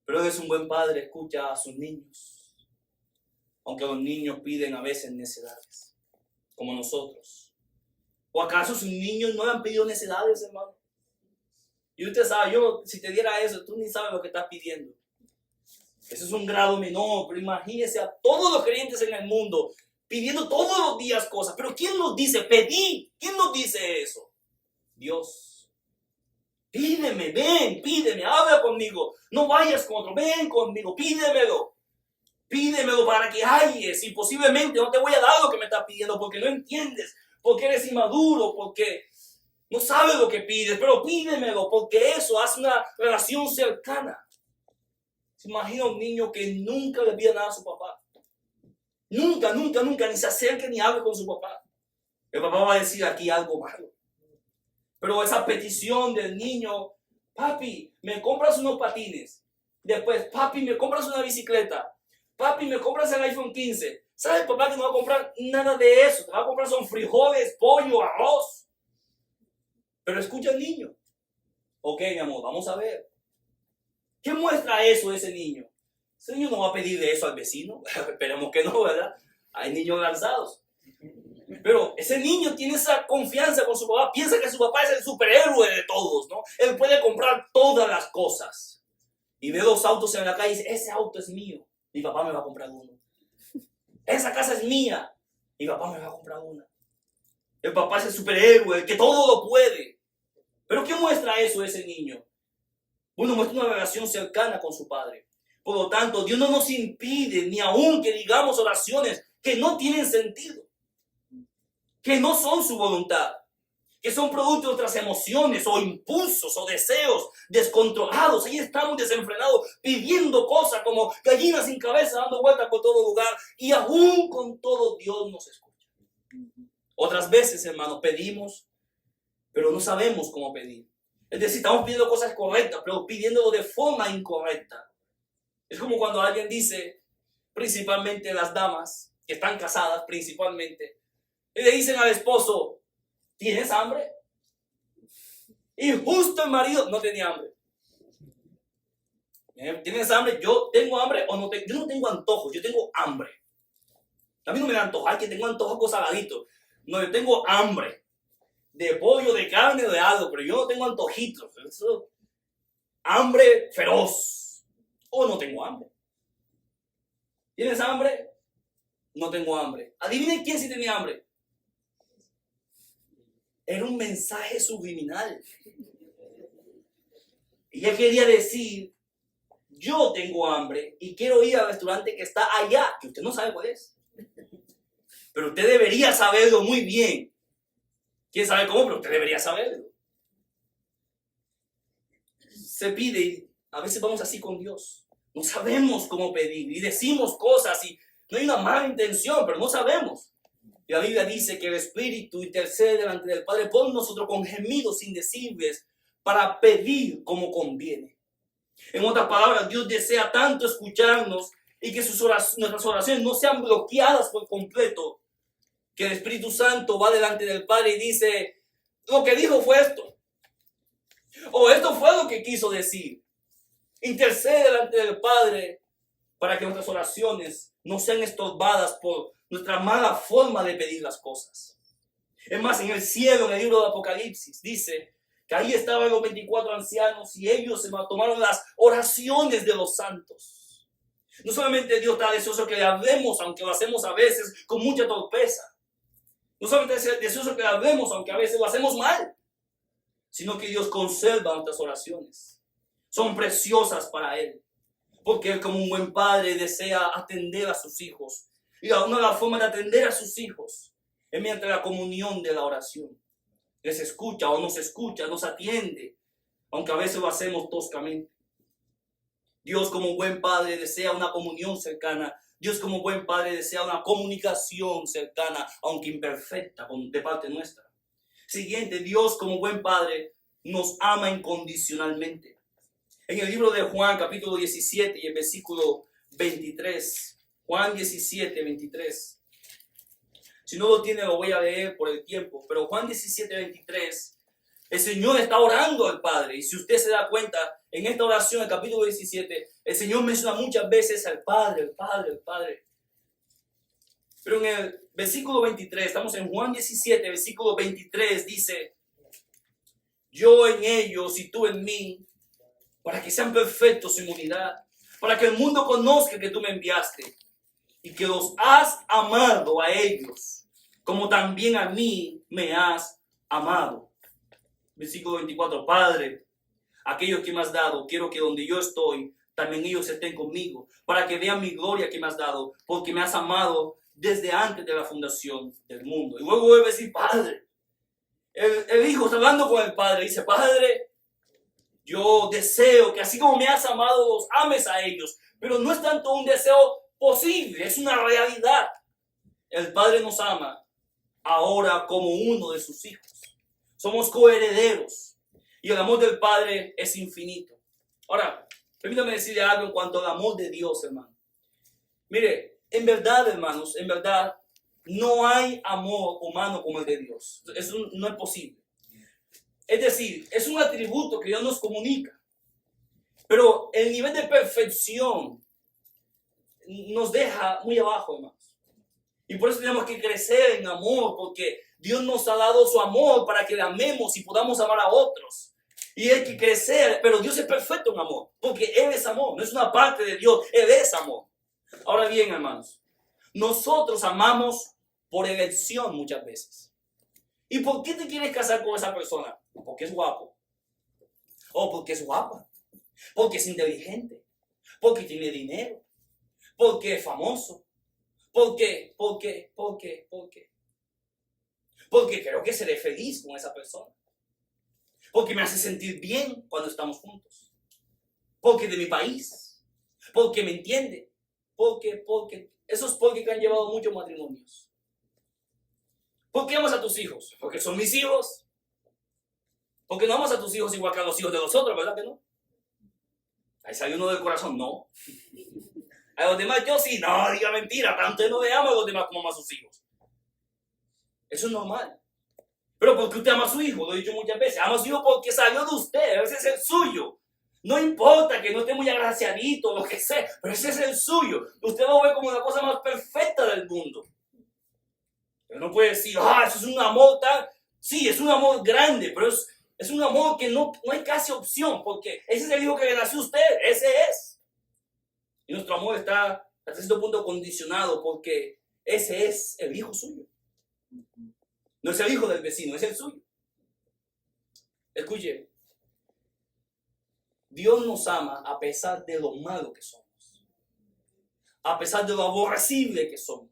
Pero Él es un buen padre, escucha a sus niños. Aunque los niños piden a veces necedades, como nosotros. ¿O acaso sus niños no le han pedido necedades, hermano? Y usted sabe, si te diera eso, tú ni sabes lo que estás pidiendo. Eso es un grado menor, pero imagínese a todos los creyentes en el mundo pidiendo todos los días cosas. Pero ¿quién nos dice pedí? ¿Quién nos dice eso? Dios. Pídeme, ven, pídeme, habla conmigo. No vayas con otro, ven conmigo, pídemelo. Pídemelo para que halles y posiblemente no te voy a dar lo que me estás pidiendo porque no entiendes, porque eres inmaduro, porque no sabes lo que pides, pero pídemelo porque eso hace una relación cercana. Se imagina un niño que nunca le pide nada a su papá. Nunca, ni se acerque ni hable con su papá. El papá va a decir aquí algo malo. Pero esa petición del niño, papi, me compras unos patines. Después, papi, me compras una bicicleta. Papi, me compras el iPhone 15. ¿Sabes, papá, que no va a comprar nada de eso? Te va a comprar son frijoles, pollo, arroz. Pero escucha al niño. Ok, mi amor, vamos a ver. ¿Qué muestra eso de ese niño? Ese niño no va a pedirle eso al vecino. Esperemos que no, ¿verdad? Hay niños lanzados. Pero ese niño tiene esa confianza con su papá. Piensa que su papá es el superhéroe de todos, ¿no? Él puede comprar todas las cosas. Y ve los autos en la calle y dice, ese auto es mío. Mi papá me va a comprar uno. Esa casa es mía. Mi papá me va a comprar una. El papá es el superhéroe, el que todo lo puede. ¿Pero qué muestra eso ese niño? Bueno, muestra una relación cercana con su padre. Por lo tanto, Dios no nos impide ni aún que digamos oraciones que no tienen sentido, que no son su voluntad, que son producto de otras emociones o impulsos o deseos descontrolados. Ahí estamos desenfrenados pidiendo cosas como gallinas sin cabeza dando vueltas por todo lugar y aún con todo Dios nos escucha. Otras veces, hermanos, pedimos, pero no sabemos cómo pedir. Es decir, estamos pidiendo cosas correctas, pero pidiéndolo de forma incorrecta. Es como cuando alguien dice, principalmente las damas que están casadas, principalmente, y le dicen al esposo, ¿tienes hambre? Y justo el marido no tenía hambre. ¿Tienes hambre? Yo tengo hambre o no tengo. Yo no tengo antojos, yo tengo hambre. A mí no me da antojar que tengo antojos con saladito. No, yo tengo hambre. De pollo, de carne, de algo, pero yo no tengo antojitos. Eso, hambre feroz. O no tengo hambre. ¿Tienes hambre? No tengo hambre. Adivinen quién sí tenía hambre. Era un mensaje subliminal. Ella quería decir, yo tengo hambre y quiero ir al restaurante que está allá, que usted no sabe cuál es. Pero usted debería saberlo muy bien. ¿Quién sabe cómo? Pero usted debería saberlo. Se pide y a veces vamos así con Dios. No sabemos cómo pedir y decimos cosas y no hay una mala intención, pero no sabemos. Y la Biblia dice que el Espíritu intercede delante del Padre por nosotros con gemidos indecibles para pedir como conviene. En otras palabras, Dios desea tanto escucharnos y que nuestras oraciones no sean bloqueadas por completo, que el Espíritu Santo va delante del Padre y dice, lo que dijo fue esto. O esto fue lo que quiso decir. Intercede delante del Padre para que nuestras oraciones no sean estorbadas por nuestra mala forma de pedir las cosas. Es más, en el cielo, en el libro de Apocalipsis, dice que ahí estaban los 24 ancianos y ellos se tomaron las oraciones de los santos. No solamente Dios está deseoso que le hablemos, aunque lo hacemos a veces con mucha torpeza. No solamente es deseoso que le hablemos, aunque a veces lo hacemos mal, sino que Dios conserva nuestras oraciones. Son preciosas para Él, porque Él, como un buen padre, desea atender a sus hijos. Y una de las formas de atender a sus hijos es mediante la comunión de la oración. Les escucha o nos escucha, nos atiende, aunque a veces lo hacemos toscamente. Dios, como buen padre, desea una comunión cercana. Dios, como buen padre, desea una comunicación cercana, aunque imperfecta, de parte nuestra. Siguiente, Dios, como buen padre, nos ama incondicionalmente. En el libro de Juan, capítulo 17 y el versículo 23. Juan 17, 23. Si no lo tiene, lo voy a leer por el tiempo. Pero Juan 17, 23, el Señor está orando al Padre. Y si usted se da cuenta, en esta oración, el capítulo 17, el Señor menciona muchas veces al Padre, el Padre, el Padre. Pero en el versículo 23, estamos en Juan 17, versículo 23, dice: yo en ellos y tú en mí, para que sean perfectos en unidad, para que el mundo conozca que tú me enviaste y que los has amado a ellos, como también a mí me has amado. Versículo 24, Padre, aquellos que me has dado, quiero que donde yo estoy, también ellos estén conmigo, para que vean mi gloria que me has dado, porque me has amado desde antes de la fundación del mundo. Y luego vuelve a decir, Padre. El hijo está hablando con el Padre, dice, Padre, yo deseo que así como me has amado, los ames a ellos. Pero no es tanto un deseo posible, es una realidad. El Padre nos ama ahora como uno de sus hijos. Somos coherederos y el amor del Padre es infinito. Ahora, permítame decirle algo en cuanto al amor de Dios, hermano. Mire, en verdad, hermanos, en verdad, no hay amor humano como el de Dios. Eso no es posible. Es decir, es un atributo que Dios nos comunica. Pero el nivel de perfección nos deja muy abajo, hermanos. Y por eso tenemos que crecer en amor, porque Dios nos ha dado su amor para que le amemos y podamos amar a otros. Y hay que crecer, pero Dios es perfecto en amor, porque Él es amor, no es una parte de Dios, Él es amor. Ahora bien, hermanos, nosotros amamos por elección muchas veces. ¿Y por qué te quieres casar con esa persona? Porque es guapo. O porque es guapa. Porque es inteligente. Porque tiene dinero. Porque es famoso. Porque creo que seré feliz con esa persona. Porque me hace sentir bien cuando estamos juntos. Porque es de mi país. Porque me entiende. Porque. Esos porque que han llevado muchos matrimonios. ¿Por qué amas a tus hijos? Porque son mis hijos. Porque no amas a tus hijos igual que a los hijos de los otros, ¿verdad que no? Ahí sale uno del corazón, no. A los demás yo sí, no, diga mentira, tanto no le ama a los demás como ama a sus hijos. Eso es normal. Pero porque usted ama a su hijo, lo he dicho muchas veces, ama a su hijo porque salió de usted, ese es el suyo. No importa que no esté muy agraciadito, lo que sea, pero ese es el suyo. Usted lo ve como la cosa más perfecta del mundo. Pero no puede decir, eso es un amor tan... Sí, es un amor grande, pero es un amor que no hay casi opción, porque ese es el hijo que le nació a usted, ese es. Y nuestro amor está hasta cierto punto condicionado porque ese es el hijo suyo. No es el hijo del vecino, es el suyo. Escuche, Dios nos ama a pesar de lo malo que somos, a pesar de lo aborrecible que somos,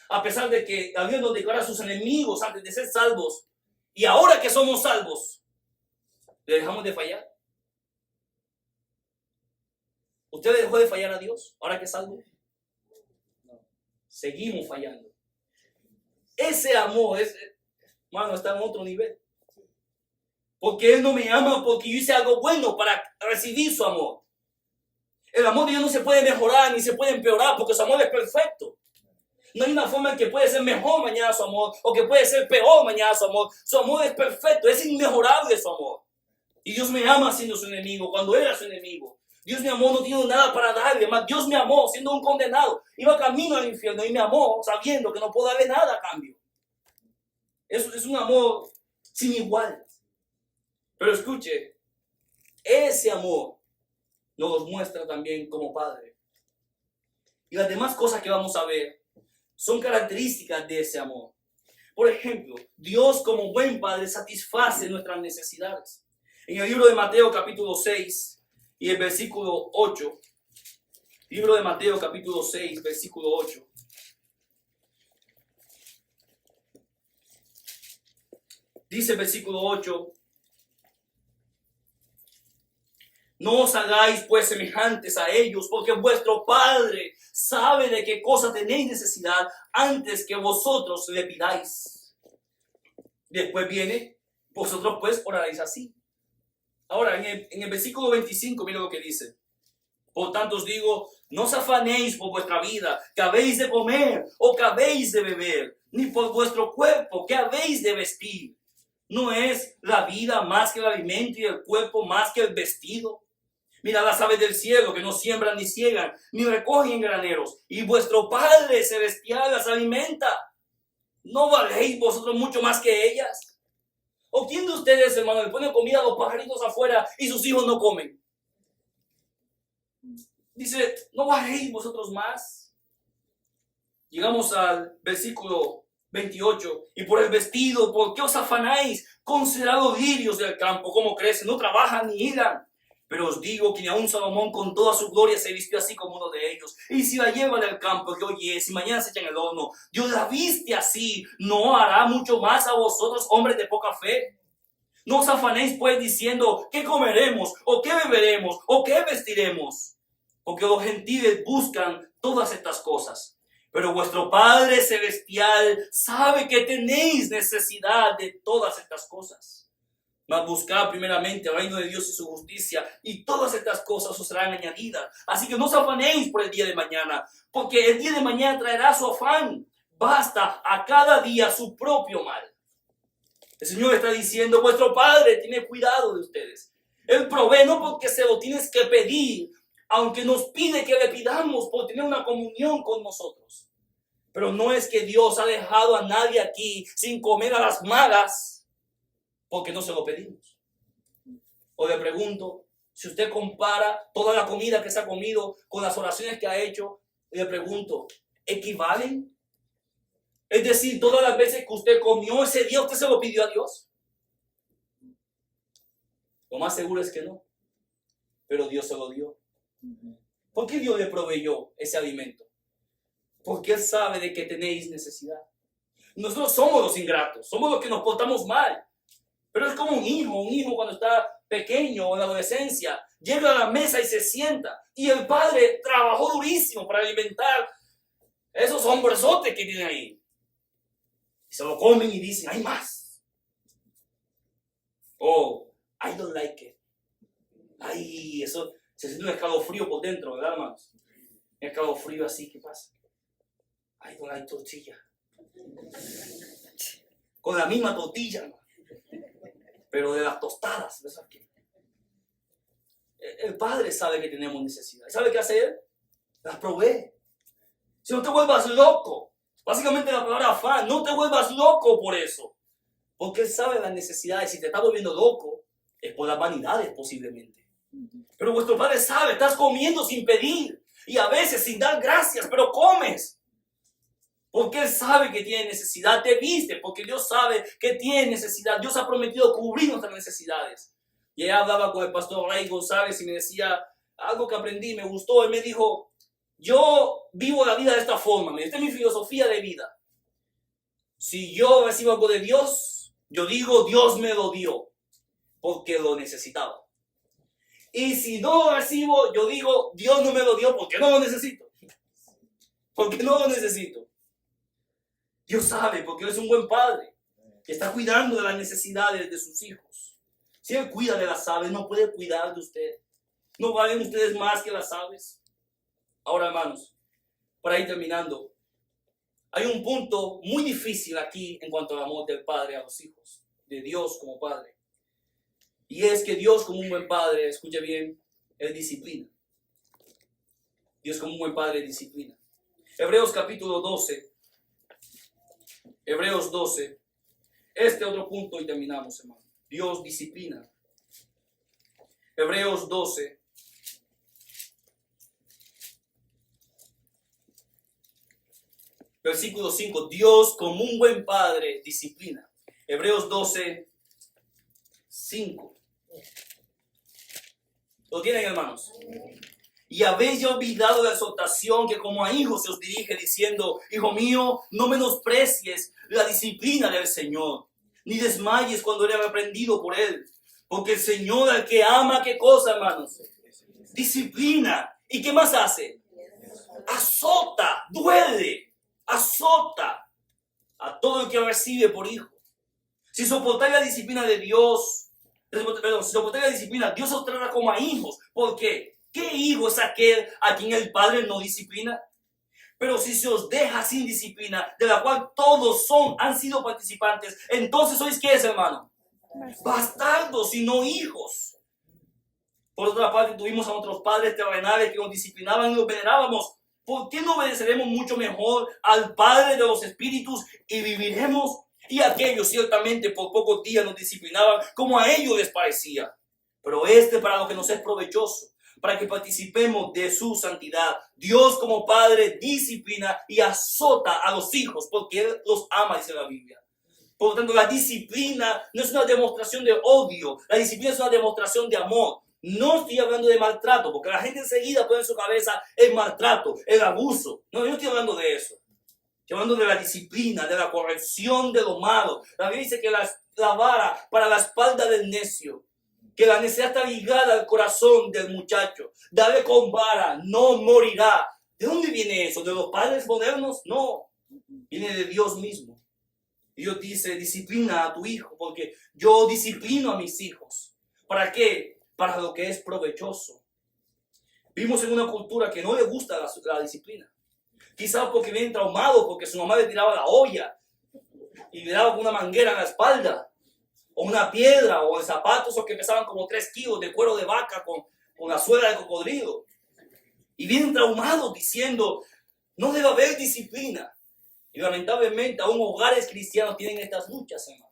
a pesar de que Dios nos declara a sus enemigos antes de ser salvos, y ahora que somos salvos, ¿le dejamos de fallar? ¿Usted le dejó de fallar a Dios ahora que es salvo? No. Seguimos fallando. Ese amor, hermano, está en otro nivel. Porque Él no me ama porque yo hice algo bueno para recibir su amor. El amor de Dios no se puede mejorar ni se puede empeorar porque su amor es perfecto. No hay una forma en que puede ser mejor mañana su amor o que puede ser peor mañana su amor. Su amor es perfecto, es inmejorable su amor. Y Dios me ama siendo su enemigo, cuando era su enemigo. Dios me amó no teniendo nada para darle. Además, Dios me amó siendo un condenado. Iba camino al infierno y me amó sabiendo que no puedo darle nada a cambio. Eso es un amor sin igual. Pero escuche, ese amor nos muestra también como Padre. Y las demás cosas que vamos a ver son características de ese amor. Por ejemplo, Dios como buen Padre satisface nuestras necesidades. En el libro de Mateo capítulo 6 y el versículo 8, libro de Mateo capítulo 6, versículo 8. Dice el versículo 8, no os hagáis pues semejantes a ellos, porque vuestro Padre sabe de qué cosa tenéis necesidad antes que vosotros le pidáis. Después viene, vosotros pues oraréis así. Ahora, en el versículo 25, mira lo que dice. Por tanto os digo, no os afanéis por vuestra vida, que habéis de comer o que habéis de beber, ni por vuestro cuerpo, que habéis de vestir. ¿No es la vida más que el alimento y el cuerpo más que el vestido? Mirad las aves del cielo, que no siembran ni ciegan, ni recogen en graneros, y vuestro Padre celestial las alimenta. ¿No valéis vosotros mucho más que ellas? ¿O quién de ustedes, hermano, le pone comida a los pajaritos afuera y sus hijos no comen? Dice, ¿no valéis vosotros más? Llegamos al versículo 28. Y por el vestido, ¿por qué os afanáis? Considerad los lirios del campo, cómo crecen, no trabajan ni hilan. Pero os digo que ni aun Salomón con toda su gloria se vistió así como uno de ellos. Y si la llevan al campo, que hoy es, y mañana se echan en el horno, Dios la viste así, ¿no hará mucho más a vosotros, hombres de poca fe? No os afanéis pues diciendo, ¿qué comeremos? ¿O qué beberemos? ¿O qué vestiremos? Porque los gentiles buscan todas estas cosas. Pero vuestro Padre Celestial sabe que tenéis necesidad de todas estas cosas. Mas buscad primeramente el reino de Dios y su justicia, y todas estas cosas os serán añadidas. Así que no os afanéis por el día de mañana, porque el día de mañana traerá su afán. Basta a cada día su propio mal. El Señor está diciendo, vuestro Padre tiene cuidado de ustedes. Él provee no porque se lo tienes que pedir, aunque nos pide que le pidamos por tener una comunión con nosotros. Pero no es que Dios ha dejado a nadie aquí sin comer a las malas, porque no se lo pedimos. O le pregunto, si usted compara toda la comida que se ha comido con las oraciones que ha hecho, le pregunto, ¿equivalen? Es decir, todas las veces que usted comió ese día, ¿usted se lo pidió a Dios? Lo más seguro es que no. Pero Dios se lo dio. ¿Por qué Dios le proveyó ese alimento? Porque Él sabe de que tenéis necesidad. Nosotros somos los ingratos, somos los que nos portamos mal. Pero es como un hijo cuando está pequeño o en la adolescencia, llega a la mesa y se sienta. Y el padre trabajó durísimo para alimentar esos hombresotes que tienen ahí. Y se lo comen y dicen, hay más. Oh, I don't like it. Ay, eso se siente un escalofrío por dentro, ¿verdad, hermanos? Un escalofrío así, ¿qué pasa? I don't like tortilla. Con la misma tortilla, hermano. Pero de las tostadas, ¿ves aquí? El Padre sabe que tenemos necesidad. ¿Y sabe qué hace Él? Las provee. Si no te vuelvas loco, básicamente la palabra afán, no te vuelvas loco por eso. Porque Él sabe las necesidades. Si te está volviendo loco, es por las vanidades posiblemente. Pero vuestro Padre sabe, estás comiendo sin pedir. Y a veces sin dar gracias, pero comes. Porque Él sabe que tiene necesidad, te viste, porque Dios sabe que tiene necesidad. Dios ha prometido cubrir nuestras necesidades. Y ella hablaba con el pastor Ray González y me decía algo que aprendí, me gustó. Él me dijo, yo vivo la vida de esta forma, esta es mi filosofía de vida. Si yo recibo algo de Dios, yo digo, Dios me lo dio, porque lo necesitaba. Y si no lo recibo, yo digo, Dios no me lo dio porque no lo necesito. Porque no lo necesito. Dios sabe, porque Él es un buen padre, que está cuidando de las necesidades de sus hijos. Si Él cuida de las aves, no puede cuidar de usted. ¿No valen ustedes más que las aves? Ahora, hermanos, para ir terminando, hay un punto muy difícil aquí en cuanto al amor del padre a los hijos, de Dios como padre. Y es que Dios como un buen padre, escuche bien, Él disciplina. Dios como un buen padre disciplina. Hebreos capítulo 12. Hebreos 12. Este otro punto y terminamos, hermano. Dios disciplina. Hebreos 12. Versículo 5. Dios como un buen padre disciplina. Hebreos 12, 5. ¿Lo tienen, hermanos? Y habéis ya olvidado la exhortación que como a hijos se os dirige, diciendo: hijo mío, no menosprecies la disciplina del Señor, ni desmayes cuando eres reprendido por Él. Porque el Señor al que ama, ¿qué cosa, hermanos? Disciplina. ¿Y qué más hace? Azota, duele, azota a todo el que recibe por hijo. Si soportáis la disciplina de Dios, si soportáis la disciplina, Dios os trata como a hijos. ¿Por qué? ¿Qué hijo es aquel a quien el Padre no disciplina? Pero si se os deja sin disciplina, de la cual todos han sido participantes, entonces sois, ¿qué es, hermano? Bastardos y no hijos. Por otra parte, tuvimos a nuestros padres terrenales que nos disciplinaban y los venerábamos. ¿Por qué no obedeceremos mucho mejor al Padre de los Espíritus y viviremos? Y aquellos ciertamente por pocos días nos disciplinaban como a ellos les parecía. Pero para lo que nos es provechoso, para que participemos de su santidad. Dios como Padre disciplina y azota a los hijos porque Él los ama, dice la Biblia. Por lo tanto, la disciplina no es una demostración de odio, la disciplina es una demostración de amor. No estoy hablando de maltrato, porque la gente enseguida pone en su cabeza el maltrato, el abuso. No, yo no estoy hablando de eso. Estoy hablando de la disciplina, de la corrección de lo malo. La Biblia dice que la vara para la espalda del necio, que la necedad está ligada al corazón del muchacho. Dale con vara, no morirá. ¿De dónde viene eso? ¿De los padres modernos? No, viene de Dios mismo. Dios dice: disciplina a tu hijo, porque yo disciplino a mis hijos. ¿Para qué? Para lo que es provechoso. Vivimos en una cultura que no le gusta la disciplina. Quizás porque vienen traumados, porque su mamá le tiraba la olla y le daba con una manguera en la espalda, o una piedra, o zapatos que pesaban como 3 kilos de cuero de vaca con la suela de cocodrilo. Y vienen traumados diciendo: no debe haber disciplina. Y lamentablemente aún hogares cristianos tienen estas luchas, hermano.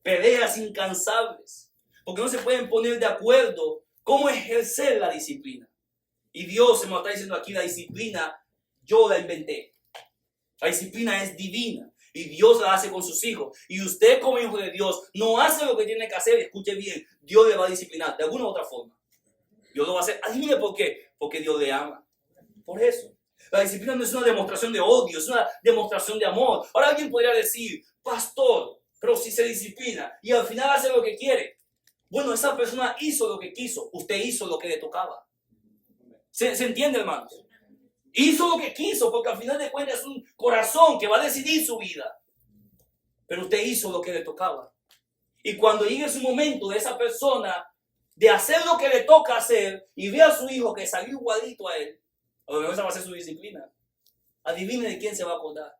Peleas incansables. Porque no se pueden poner de acuerdo cómo ejercer la disciplina. Y Dios se me está diciendo aquí: la disciplina yo la inventé. La disciplina es divina. Y Dios la hace con sus hijos. Y usted como hijo de Dios no hace lo que tiene que hacer. Escuche bien, Dios le va a disciplinar de alguna u otra forma. Dios lo va a hacer. Adivine por qué. Porque Dios le ama. Por eso. La disciplina no es una demostración de odio, es una demostración de amor. Ahora alguien podría decir: pastor, pero si se disciplina y al final hace lo que quiere. Bueno, esa persona hizo lo que quiso. Usted hizo lo que le tocaba. ¿Se entiende, hermanos? Hizo lo que quiso, porque al final de cuentas es un corazón que va a decidir su vida. Pero usted hizo lo que le tocaba. Y cuando llegue su momento de esa persona de hacer lo que le toca hacer y ve a su hijo que salió igualito a él, a lo mejor esa va a ser su disciplina. Adivine de quién se va a acordar.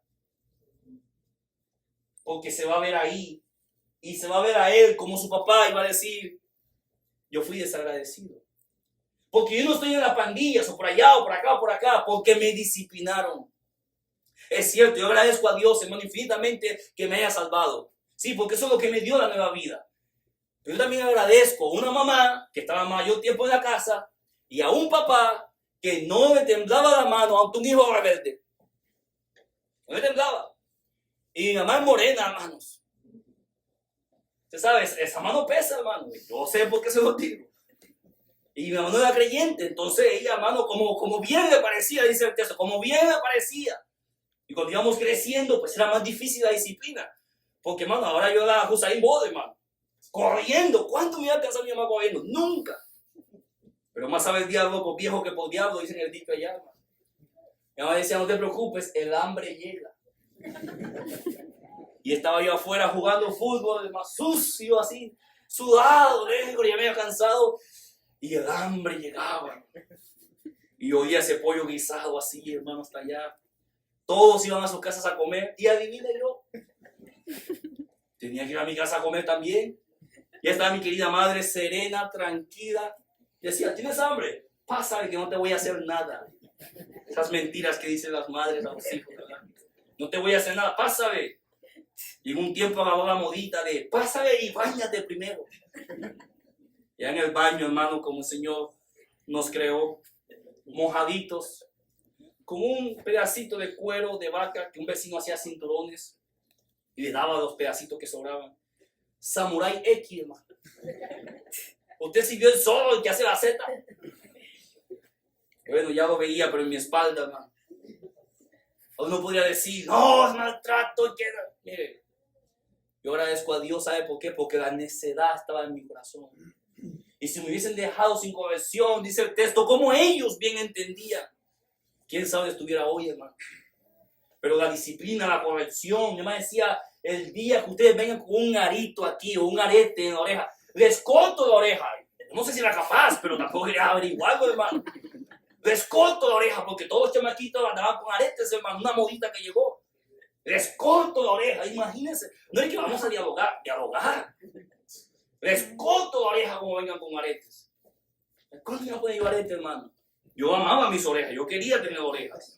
Porque se va a ver ahí. Y se va a ver a él como su papá y va a decir: yo fui desagradecido. Porque yo no estoy en las pandillas o por allá o por acá o por acá, porque me disciplinaron. Es cierto, yo agradezco a Dios, hermano, infinitamente que me haya salvado. Sí, porque eso es lo que me dio la nueva vida. Pero yo también agradezco a una mamá que estaba mayor tiempo en la casa y a un papá que no le temblaba la mano ante un hijo rebelde. No le temblaba. Y mi mamá es morena, hermanos. Usted sabe, esa mano pesa, hermano. Yo sé por qué se lo digo. Y mi mamá no era creyente, entonces ella, hermano, como bien le parecía, dice el texto, como bien le parecía. Y cuando íbamos creciendo, pues era más difícil la disciplina. Porque, hermano, ahora yo era Usain Bolt, hermano. Corriendo. ¿Cuánto me iba a alcanzar mi mamá corriendo? Nunca. Pero más sabe el diablo por viejo que por diablo, dicen el dicho allá, hermano. Mi mamá decía: no te preocupes, el hambre llega. Y estaba yo afuera jugando fútbol, más sucio así, sudado, negro, ya me había cansado. Y el hambre llegaba. Y oía ese pollo guisado así, hermano, hasta allá. Todos iban a sus casas a comer. Y adivine yo. Tenía que ir a mi casa a comer también. Ya estaba mi querida madre serena, tranquila. Decía, ¿tienes hambre? Pásale que no te voy a hacer nada. Esas mentiras que dicen las madres a los hijos, ¿verdad? No te voy a hacer nada, pásale. Y en un tiempo agarró la modita de, pásale y báñate primero. Ya en el baño, hermano, como el Señor nos creó, mojaditos, con un pedacito de cuero de vaca que un vecino hacía cinturones y le daba los pedacitos que sobraban. Samurai X, hermano. Usted siguió el solo, el que hace la Z. Bueno, ya lo veía, pero en mi espalda, hermano. Uno podría decir, no, es maltrato. Mire, yo agradezco a Dios, ¿sabe por qué? Porque la necedad estaba en mi corazón. Y si me hubiesen dejado sin corrección, dice el texto, como ellos bien entendían, quién sabe estuviera hoy, hermano. Pero la disciplina, la corrección, mi mamá decía, el día que ustedes vengan con un arito aquí o un arete en la oreja, les corto la oreja. No sé si era capaz, pero tampoco quería averiguarlo, hermano. Les corto la oreja, porque todos los chamaquitos andaban con aretes, hermano, una modita que llegó. Les corto la oreja, imagínense. No es que vamos a dialogar. Les corto la oreja como vengan con aretes. ¿Cuánto me pueden llevar aretes, hermano? Yo amaba mis orejas, yo quería tener orejas.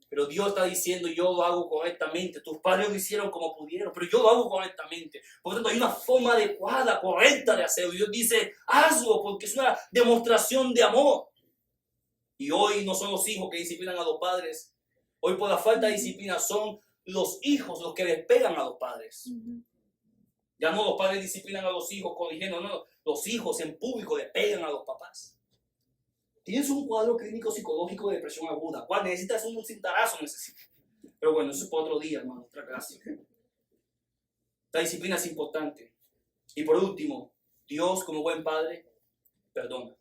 Pero Dios está diciendo, yo lo hago correctamente. Tus padres lo hicieron como pudieron, pero yo lo hago correctamente. Por lo tanto, hay una forma adecuada, correcta de hacerlo. Dios dice, hazlo, porque es una demostración de amor. Y hoy no son los hijos que disciplinan a los padres. Hoy por la falta de disciplina son los hijos los que les pegan a los padres. Ya no los padres disciplinan a los hijos corrigiendo, no. Los hijos en público le pegan a los papás. Tienes un cuadro clínico psicológico de depresión aguda. ¿Cuál necesitas? Un cintarazo necesitas. Pero bueno, eso es para otro día, hermano, otra clase. La disciplina es importante. Y por último, Dios como buen padre, perdona.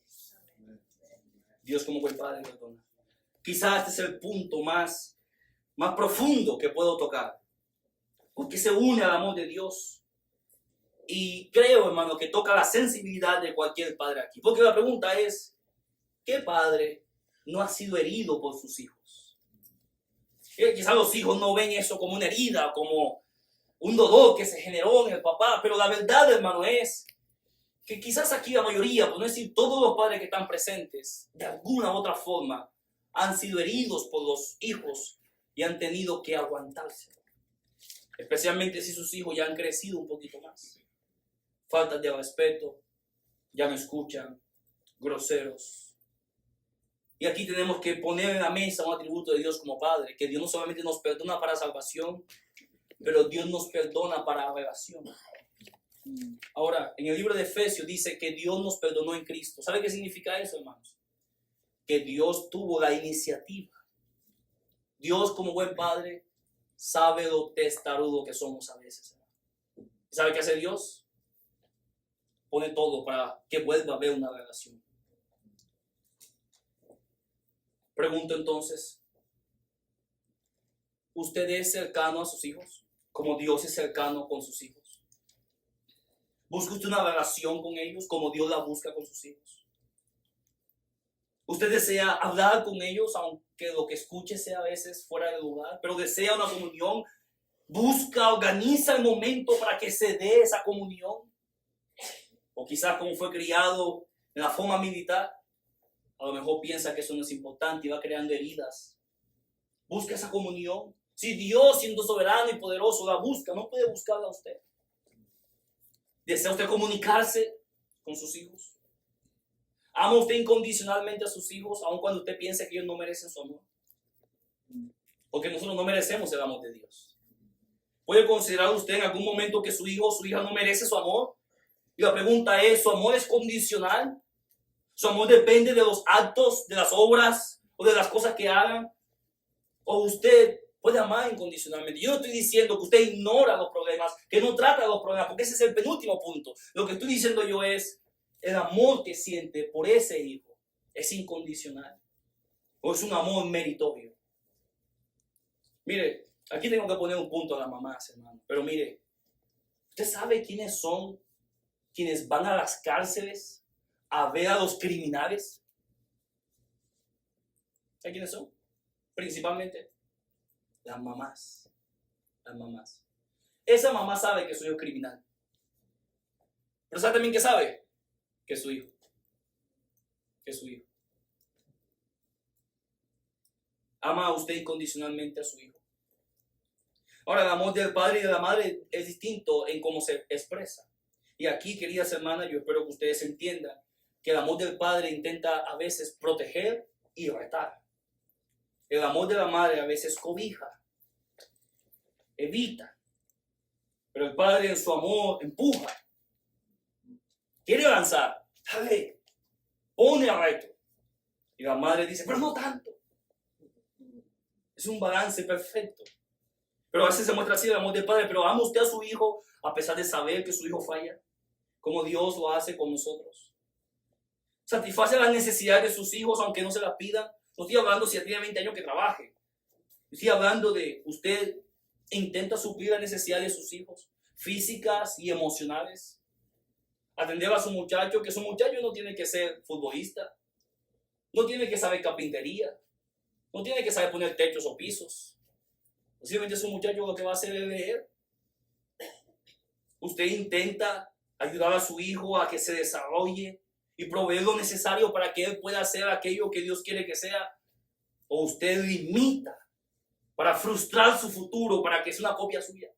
Dios como buen padre, perdona. Quizás este es el punto más profundo que puedo tocar. Porque se une al amor de Dios. Y creo, hermano, que toca la sensibilidad de cualquier padre aquí. Porque la pregunta es, ¿qué padre no ha sido herido por sus hijos? Quizás los hijos no ven eso como una herida, como un dolor que se generó en el papá. Pero la verdad, hermano, es que quizás aquí la mayoría, por no decir todos los padres que están presentes, de alguna u otra forma, han sido heridos por los hijos y han tenido que aguantarse. Especialmente si sus hijos ya han crecido un poquito más. Faltas de respeto, ya no escuchan, groseros. Y aquí tenemos que poner en la mesa un atributo de Dios como Padre, que Dios no solamente nos perdona para salvación, pero Dios nos perdona para relación. Ahora, en el libro de Efesios dice que Dios nos perdonó en Cristo. ¿Sabe qué significa eso, hermanos? Que Dios tuvo la iniciativa. Dios como buen Padre sabe lo testarudo que somos a veces. ¿Sabe qué hace Dios? Pone todo para que vuelva a haber una relación. Pregunto entonces, ¿usted es cercano a sus hijos? Como Dios es cercano con sus hijos. ¿Busca usted una relación con ellos como Dios la busca con sus hijos? ¿Usted desea hablar con ellos, aunque lo que escuche sea a veces fuera de lugar, pero desea una comunión? ¿Busca, organiza el momento para que se dé esa comunión? O quizás como fue criado en la forma militar, a lo mejor piensa que eso no es importante y va creando heridas. Busca esa comunión. Si Dios, siendo soberano y poderoso, la busca, no puede buscarla a usted. ¿Desea usted comunicarse con sus hijos? ¿Ama usted incondicionalmente a sus hijos, aun cuando usted piense que ellos no merecen su amor? Porque nosotros no merecemos el amor de Dios. ¿Puede considerar usted en algún momento que su hijo o su hija no merece su amor? Y la pregunta es, ¿su amor es condicional? ¿Su amor depende de los actos, de las obras o de las cosas que hagan? ¿O usted puede amar incondicionalmente? Yo no estoy diciendo que usted ignora los problemas, que no trata los problemas, porque ese es el penúltimo punto. Lo que estoy diciendo yo es, el amor que siente por ese hijo es incondicional o es un amor meritorio. Mire, aquí tengo que poner un punto a las mamás, hermano. Pero mire, ¿usted sabe quiénes son quienes van a las cárceles a ver a los criminales? ¿Sabe quiénes son? Principalmente las mamás. Las mamás. Esa mamá sabe que su hijo es criminal. Pero ¿sabe también que sabe? Que es su hijo. que su hijo? ¿Ama a usted incondicionalmente a su hijo? Ahora, el amor del padre y de la madre es distinto en cómo se expresa. Y aquí, queridas hermanas, yo espero que ustedes entiendan que el amor del padre intenta a veces proteger y retar. El amor de la madre a veces cobija, evita. Pero el padre en su amor empuja. Quiere avanzar. Dale, pone a reto. Y la madre dice, pero no tanto. Es un balance perfecto. Pero a veces se muestra así el amor del padre. Pero ama usted a su hijo a pesar de saber que su hijo falla. Como Dios lo hace con nosotros. Satisface las necesidades de sus hijos aunque no se las pidan. No estoy hablando si ya tiene 20 años que trabaje. Estoy hablando de usted intenta suplir las necesidades de sus hijos, físicas y emocionales. Atender a su muchacho, que su muchacho no tiene que ser futbolista. No tiene que saber carpintería. No tiene que saber poner techos o pisos. Posiblemente su muchacho lo que va a hacer es leer. Usted intenta ayudar a su hijo a que se desarrolle y proveer lo necesario para que él pueda hacer aquello que Dios quiere que sea. O usted limita para frustrar su futuro, para que sea una copia suya.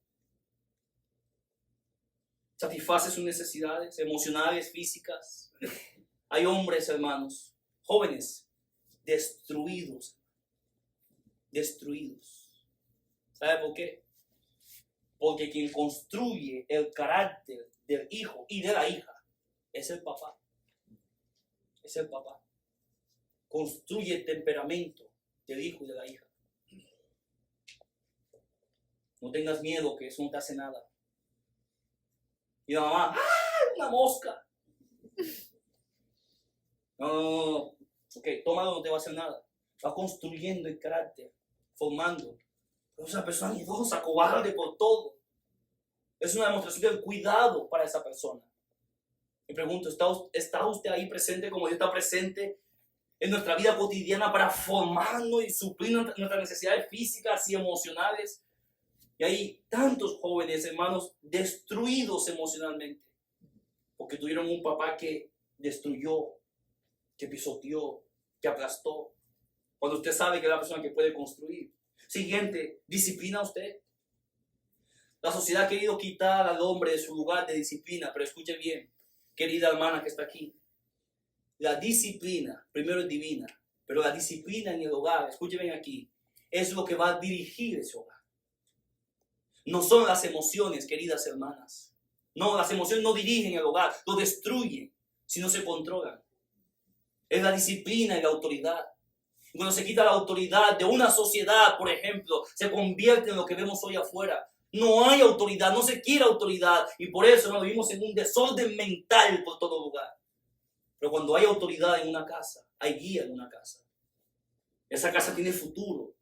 Satisface sus necesidades emocionales, físicas. Hay hombres, hermanos, jóvenes, destruidos. Destruidos. ¿Sabe por qué? Porque quien construye el carácter del hijo y de la hija es el papá. Es el papá. Construye el temperamento del hijo y de la hija. No tengas miedo que eso no te hace nada. Y la mamá, ¡ah! Una mosca. No. Ok, tómalo, no te va a hacer nada. Va construyendo el carácter, formando. Es una persona miedosa, cobarde por todo. Es una demostración del cuidado para esa persona. Me pregunto, ¿está usted ahí presente como Dios está presente en nuestra vida cotidiana para formarnos y suplir nuestras necesidades físicas y emocionales? Y hay tantos jóvenes, hermanos, destruidos emocionalmente, porque tuvieron un papá que destruyó, que pisoteó, que aplastó. Cuando usted sabe que es la persona que puede construir. Siguiente, disciplina a usted. La sociedad ha querido quitar al hombre de su lugar de disciplina, pero escuche bien, querida hermana que está aquí. La disciplina, primero es divina, pero la disciplina en el hogar, escuche bien aquí, es lo que va a dirigir ese hogar. No son las emociones, queridas hermanas. No, las emociones no dirigen el hogar, lo destruyen si no se controlan. Es la disciplina y la autoridad. Cuando se quita la autoridad de una sociedad, por ejemplo, se convierte en lo que vemos hoy afuera. No hay autoridad, no se quiere autoridad y por eso nos vivimos en un desorden mental por todo lugar. Pero cuando hay autoridad en una casa, hay guía en una casa. Esa casa tiene futuro.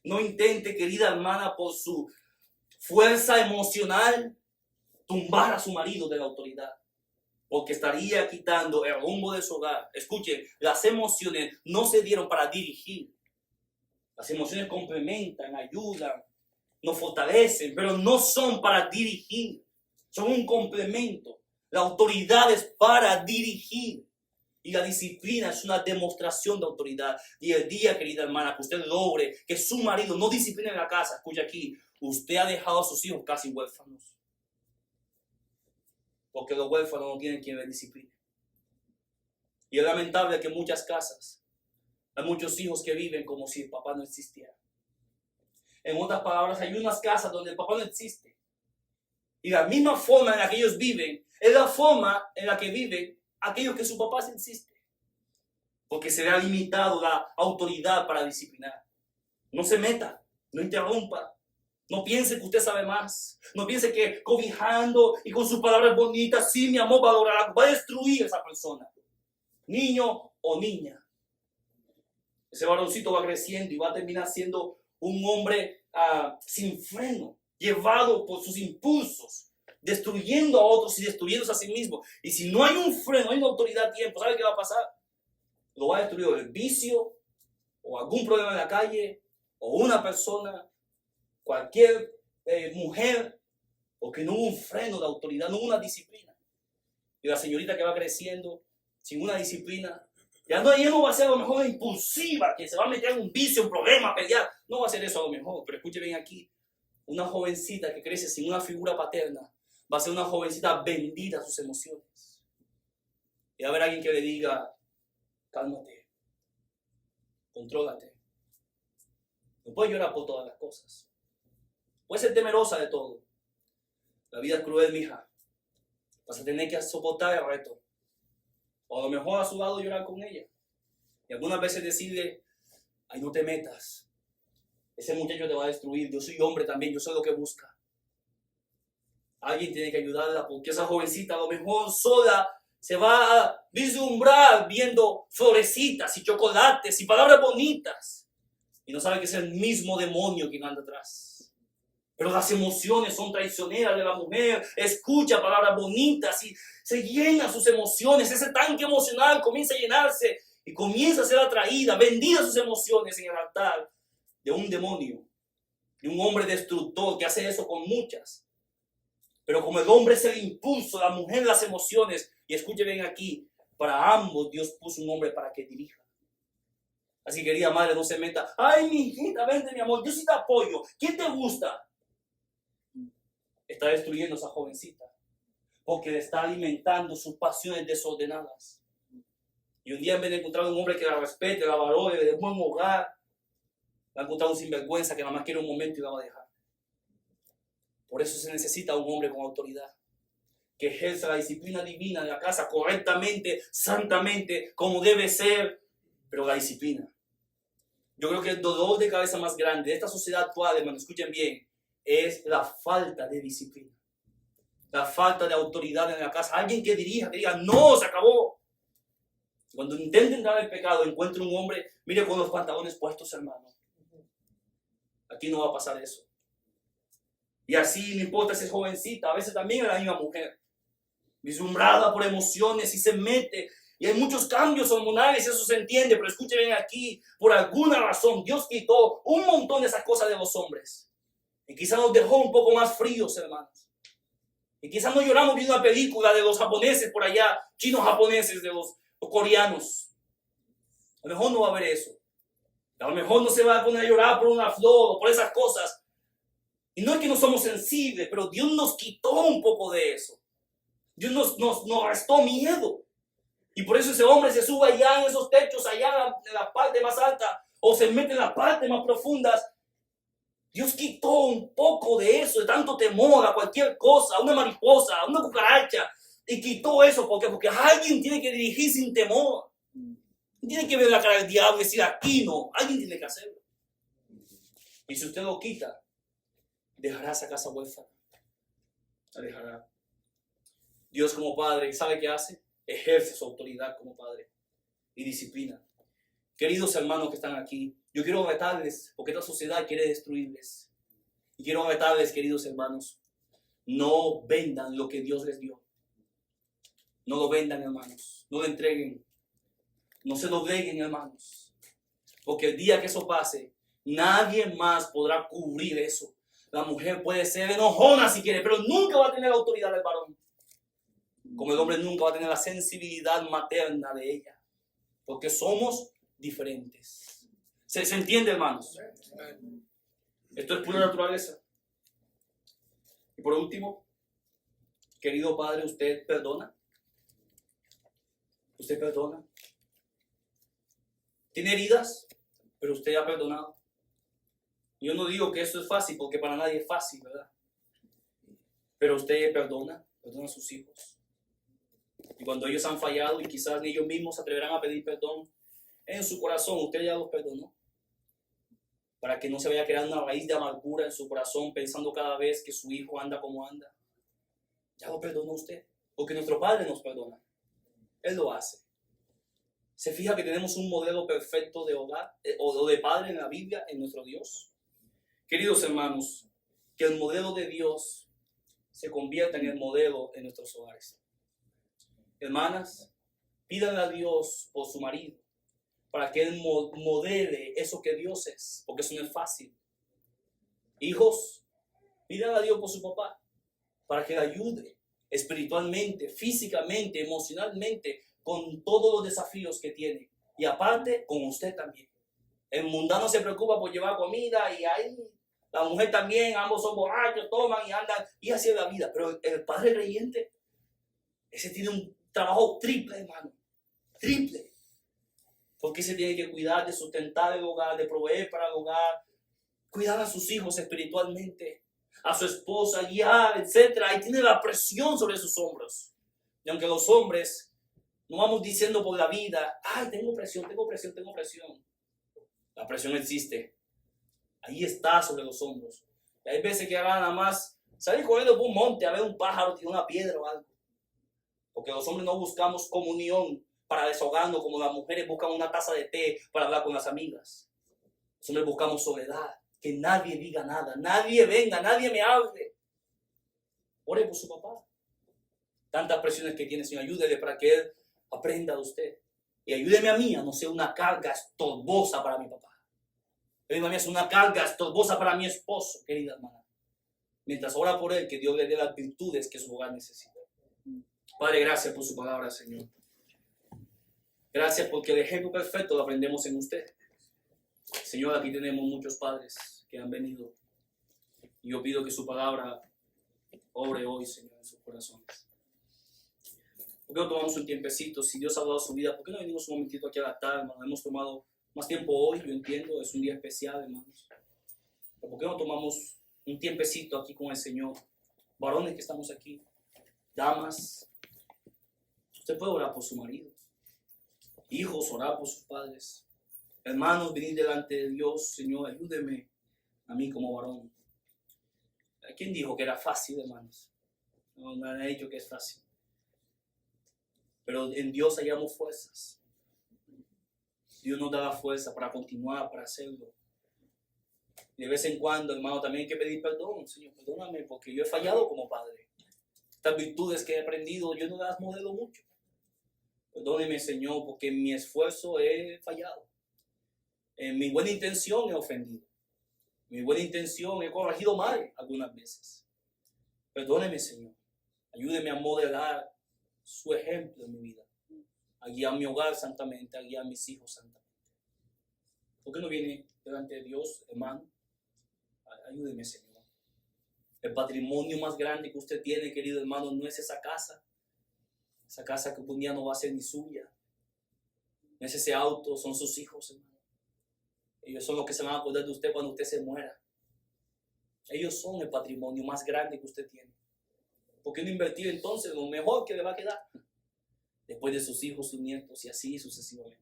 No intente, querida hermana, por su fuerza emocional, tumbar a su marido de la autoridad. Porque estaría quitando el rumbo de su hogar. Escuchen, las emociones no se dieron para dirigir. Las emociones complementan, ayudan, nos fortalecen, pero no son para dirigir. Son un complemento. La autoridad es para dirigir. Y la disciplina es una demostración de autoridad. Y el día, querida hermana, que usted logre que su marido no discipline en la casa, escucha aquí, usted ha dejado a sus hijos casi huérfanos. Porque los huérfanos no tienen quien les discipline. Y es lamentable que en muchas casas hay muchos hijos que viven como si el papá no existiera. En otras palabras, hay unas casas donde el papá no existe. Y la misma forma en la que ellos viven es la forma en la que viven aquellos que su papá sí existe. Porque se le ha limitado la autoridad para disciplinar. No se meta, no interrumpa. No piense que usted sabe más. No piense que cobijando y con sus palabras bonitas, sí, mi amor, va a destruir a esa persona. Niño o niña. Ese varoncito va creciendo y va a terminar siendo un hombre sin freno, llevado por sus impulsos, destruyendo a otros y destruyéndose a sí mismo. Y si no hay un freno, no hay una autoridad a tiempo, ¿sabe qué va a pasar? Lo va a destruir el vicio, o algún problema en la calle, o una persona, cualquier mujer, porque no hubo un freno de autoridad, no hubo una disciplina. Y la señorita que va creciendo sin una disciplina, Ella no va a ser a lo mejor impulsiva, que se va a meter en un vicio, un problema, a pelear. No va a ser eso a lo mejor, pero escuchen bien aquí. Una jovencita que crece sin una figura paterna va a ser una jovencita vendida a sus emociones. Y va a haber alguien que le diga, cálmate, contrólate. No puedes llorar por todas las cosas. Puedes ser temerosa de todo. La vida es cruel, mija. Vas a tener que soportar el reto. O a lo mejor a su lado llorar con ella. Y algunas veces decirle, ay, no te metas. Ese muchacho te va a destruir. Yo soy hombre también, yo soy lo que busca. Alguien tiene que ayudarla porque esa jovencita a lo mejor sola se va a vislumbrar viendo florecitas y chocolates y palabras bonitas. Y no sabe que es el mismo demonio quien anda atrás. Pero las emociones son traicioneras de la mujer. Escucha palabras bonitas y se llena sus emociones. Ese tanque emocional comienza a llenarse y comienza a ser atraída, vendida sus emociones en el altar de un demonio, de un hombre destructor que hace eso con muchas. Pero como el hombre es el impulso, la mujer las emociones, y escuchen bien aquí, para ambos Dios puso un hombre para que dirija. Así querida madre, no se meta, ay mi hijita, vente mi amor, yo sí te apoyo, ¿quién te gusta? Está destruyendo a esa jovencita, porque le está alimentando sus pasiones desordenadas. Y un día en vez de encontrar un hombre que la respete, la valore, de buen hogar, va a encontrar un sinvergüenza que nada más quiere un momento y la va a dejar. Por eso se necesita un hombre con autoridad, que ejerza la disciplina divina de la casa correctamente, santamente, como debe ser, pero la disciplina. Yo creo que el dolor de cabeza más grande de esta sociedad actual, hermanos, escuchen bien, es la falta de disciplina, la falta de autoridad en la casa. Alguien que dirija, que diga, no, se acabó. Cuando intenten dar el pecado, encuentre un hombre, mire con los pantalones puestos, hermano. Aquí no va a pasar eso. Y así, no importa si es jovencita, a veces también es la misma mujer, vislumbrada por emociones y se mete. Y hay muchos cambios hormonales, eso se entiende, pero escuchen bien aquí, por alguna razón Dios quitó un montón de esas cosas de los hombres. Y quizás nos dejó un poco más fríos, hermanos. Y quizás no lloramos viendo una película de los japoneses por allá, chinos japoneses, de los coreanos. A lo mejor no va a haber eso. A lo mejor no se va a poner a llorar por una flor o por esas cosas. Y no es que no somos sensibles, pero Dios nos quitó un poco de eso. Dios nos restó miedo. Y por eso ese hombre se sube allá en esos techos, allá en la parte más alta, o se mete en las partes más profundas. Dios quitó un poco de eso, de tanto temor a cualquier cosa, a una mariposa, a una cucaracha. Y quitó eso, ¿por qué? Porque alguien tiene que dirigir sin temor. Tiene que ver la cara del diablo y decir, aquí no. Alguien tiene que hacerlo. Y si usted lo quita, dejará esa casa huérfana. La dejará. Dios como Padre, ¿sabe qué hace? Ejerce su autoridad como Padre y disciplina. Queridos hermanos que están aquí, yo quiero retarles, porque esta sociedad quiere destruirles. Y quiero retarles, queridos hermanos, no vendan lo que Dios les dio. No lo vendan, hermanos. No lo entreguen. No se lo dobleguen, hermanos. Porque el día que eso pase, nadie más podrá cubrir eso. La mujer puede ser enojona si quiere, pero nunca va a tener la autoridad del varón. Como el hombre nunca va a tener la sensibilidad materna de ella. Porque somos diferentes. ¿Se entiende, hermanos? Esto es pura naturaleza. Y por último, querido padre, ¿usted perdona? ¿Usted perdona? ¿Tiene heridas? Pero usted ha perdonado. Yo no digo que eso es fácil, porque para nadie es fácil, ¿verdad? Pero usted perdona a sus hijos. Y cuando ellos han fallado y quizás ni ellos mismos se atreverán a pedir perdón, en su corazón usted ya los perdonó. Para que no se vaya a crear una raíz de amargura en su corazón pensando cada vez que su hijo anda como anda. Ya lo perdonó usted, porque nuestro Padre nos perdona. Él lo hace. Se fija que tenemos un modelo perfecto de hogar o de padre en la Biblia, en nuestro Dios. Queridos hermanos, que el modelo de Dios se convierta en el modelo en nuestros hogares. Hermanas, pídanle a Dios por su marido, para que Él modele eso que Dios es, porque eso no es fácil. Hijos, pídanle a Dios por su papá, para que le ayude espiritualmente, físicamente, emocionalmente, con todos los desafíos que tiene. Y aparte, con usted también. El mundano se preocupa por llevar comida y ahí la mujer también, ambos son borrachos, toman y andan y así es la vida. Pero el padre creyente, ese tiene un trabajo triple, hermano. Triple. Porque se tiene que cuidar de sustentar el hogar, de proveer para el hogar, cuidar a sus hijos espiritualmente, a su esposa, guiar, etc. Ahí tiene la presión sobre sus hombros. Y aunque los hombres no vamos diciendo por la vida, ay, tengo presión, tengo presión, tengo presión. La presión existe. Ahí está sobre los hombros. Y hay veces que van nada más salir corriendo por un monte a ver un pájaro, tirar una piedra o algo. Porque los hombres no buscamos comunión para desahogarnos como las mujeres buscan una taza de té para hablar con las amigas. Los hombres buscamos soledad, que nadie diga nada, nadie venga, nadie me hable. Ore por su papá. Tantas presiones que tiene, Señor, ayúdele para que él aprenda de usted. Y ayúdeme a mí a no ser una carga estorbosa para mi papá. Ayúdeme a mí a ser una carga estorbosa para mi esposo, querida hermana. Mientras ora por él, que Dios le dé las virtudes que su hogar necesita. Padre, gracias por su palabra, Señor. Gracias porque el ejemplo perfecto lo aprendemos en usted. Señor, aquí tenemos muchos padres que han venido. Y yo pido que su palabra obre hoy, Señor, en sus corazones. ¿Por qué no tomamos un tiempecito? Si Dios ha dado su vida, ¿por qué no venimos un momentito aquí a la tarde, hermano? Hemos tomado más tiempo hoy, yo entiendo, es un día especial, hermanos. Pero ¿por qué no tomamos un tiempecito aquí con el Señor? Varones que estamos aquí, damas, usted puede orar por su marido. Hijos, orar por sus padres. Hermanos, venid delante de Dios, Señor, ayúdeme a mí como varón. ¿Quién dijo que era fácil, hermanos? No, nadie ha dicho que es fácil. Pero en Dios hallamos fuerzas. Dios nos da la fuerza para continuar, para hacerlo. Y de vez en cuando, hermano, también hay que pedir perdón. Señor, perdóname porque yo he fallado como padre. Estas virtudes que he aprendido, yo no las modelo mucho. Perdóneme, Señor, porque en mi esfuerzo he fallado. En mi buena intención he ofendido. En mi buena intención he corregido mal algunas veces. Perdóneme, Señor. Ayúdeme a modelar su ejemplo en mi vida. A guiar mi hogar santamente, a guiar a mis hijos santamente. ¿Por qué no viene delante de Dios, hermano? Ayúdeme, Señor. El patrimonio más grande que usted tiene, querido hermano, no es esa casa. Esa casa que un día no va a ser ni suya. No es ese auto, son sus hijos, hermano. Ellos son los que se van a acordar de usted cuando usted se muera. Ellos son el patrimonio más grande que usted tiene. ¿Por qué no invertir entonces lo mejor que le va a quedar? Después de sus hijos, sus nietos y así sucesivamente.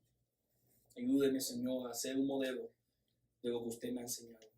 Ayúdeme, Señor, a ser un modelo de lo que usted me ha enseñado.